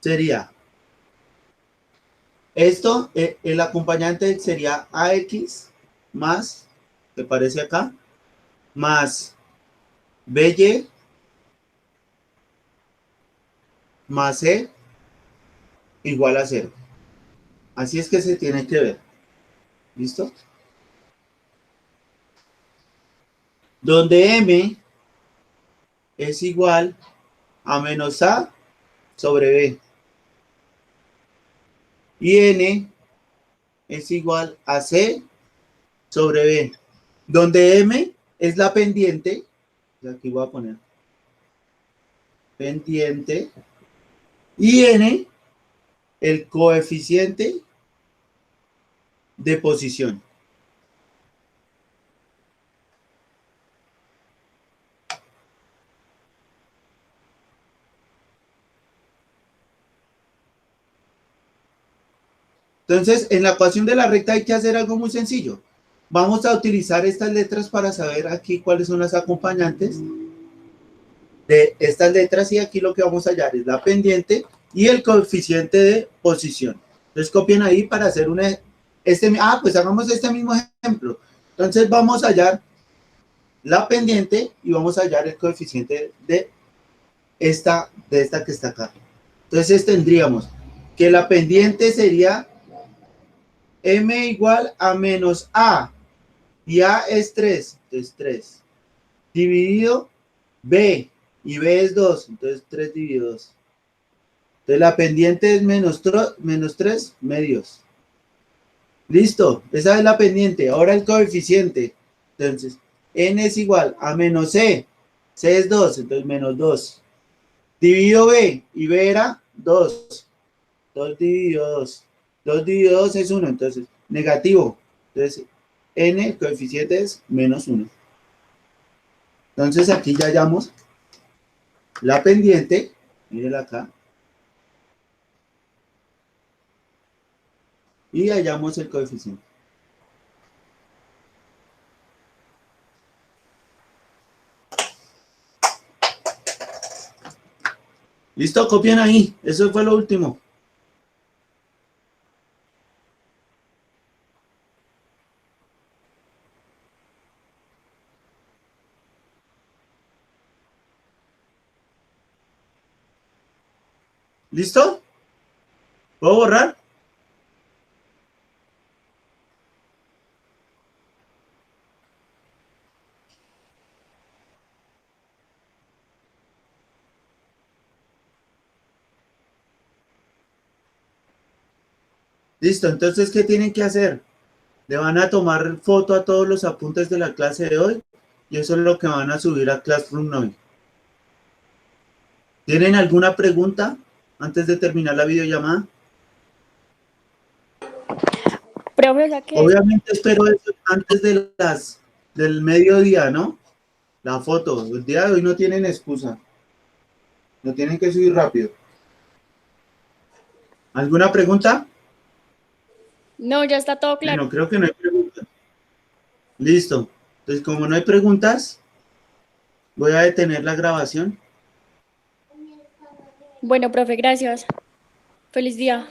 sería esto, el acompañante sería AX más, que parece acá, más BY más C igual a 0. Así es que se tiene que ver. ¿Listo? Donde M es igual a menos A sobre B. Y N es igual a C sobre B. Donde M es la pendiente. Aquí voy a poner pendiente. Y N el coeficiente de posición. Entonces, en la ecuación de la recta hay que hacer algo muy sencillo. Vamos a utilizar estas letras para saber aquí cuáles son las acompañantes de estas letras, y aquí lo que vamos a hallar es la pendiente y el coeficiente de posición. Entonces copien ahí para hacer pues hagamos este mismo ejemplo. Entonces vamos a hallar la pendiente y vamos a hallar el coeficiente de esta que está acá. Entonces tendríamos que la pendiente sería M igual a menos A, y A es 3, entonces 3, dividido B, y B es 2, entonces 3 dividido 2. Entonces la pendiente es menos 3 medios. Listo, esa es la pendiente. Ahora el coeficiente. Entonces, N es igual a menos C. C es 2, entonces menos 2. Dividido B, y B era 2. 2 dividido 2. 2 dividido 2 es 1, entonces negativo. Entonces, N, el coeficiente es menos 1. Entonces aquí ya hallamos la pendiente, mírenla acá, y hallamos el coeficiente. Listo, copien ahí, eso fue lo último. ¿Listo? ¿Puedo borrar? Listo, entonces, ¿qué tienen que hacer? Le van a tomar foto a todos los apuntes de la clase de hoy, y eso es lo que van a subir a Classroom hoy. ¿Tienen alguna pregunta antes de terminar la videollamada? Profe, ¿qué? Obviamente espero eso antes del mediodía, ¿no? La foto. El día de hoy no tienen excusa. Lo tienen que subir rápido. ¿Alguna pregunta? No, ya está todo claro. Bueno, creo que no hay preguntas. Listo. Entonces, como no hay preguntas, voy a detener la grabación. Bueno, profe, gracias. Feliz día.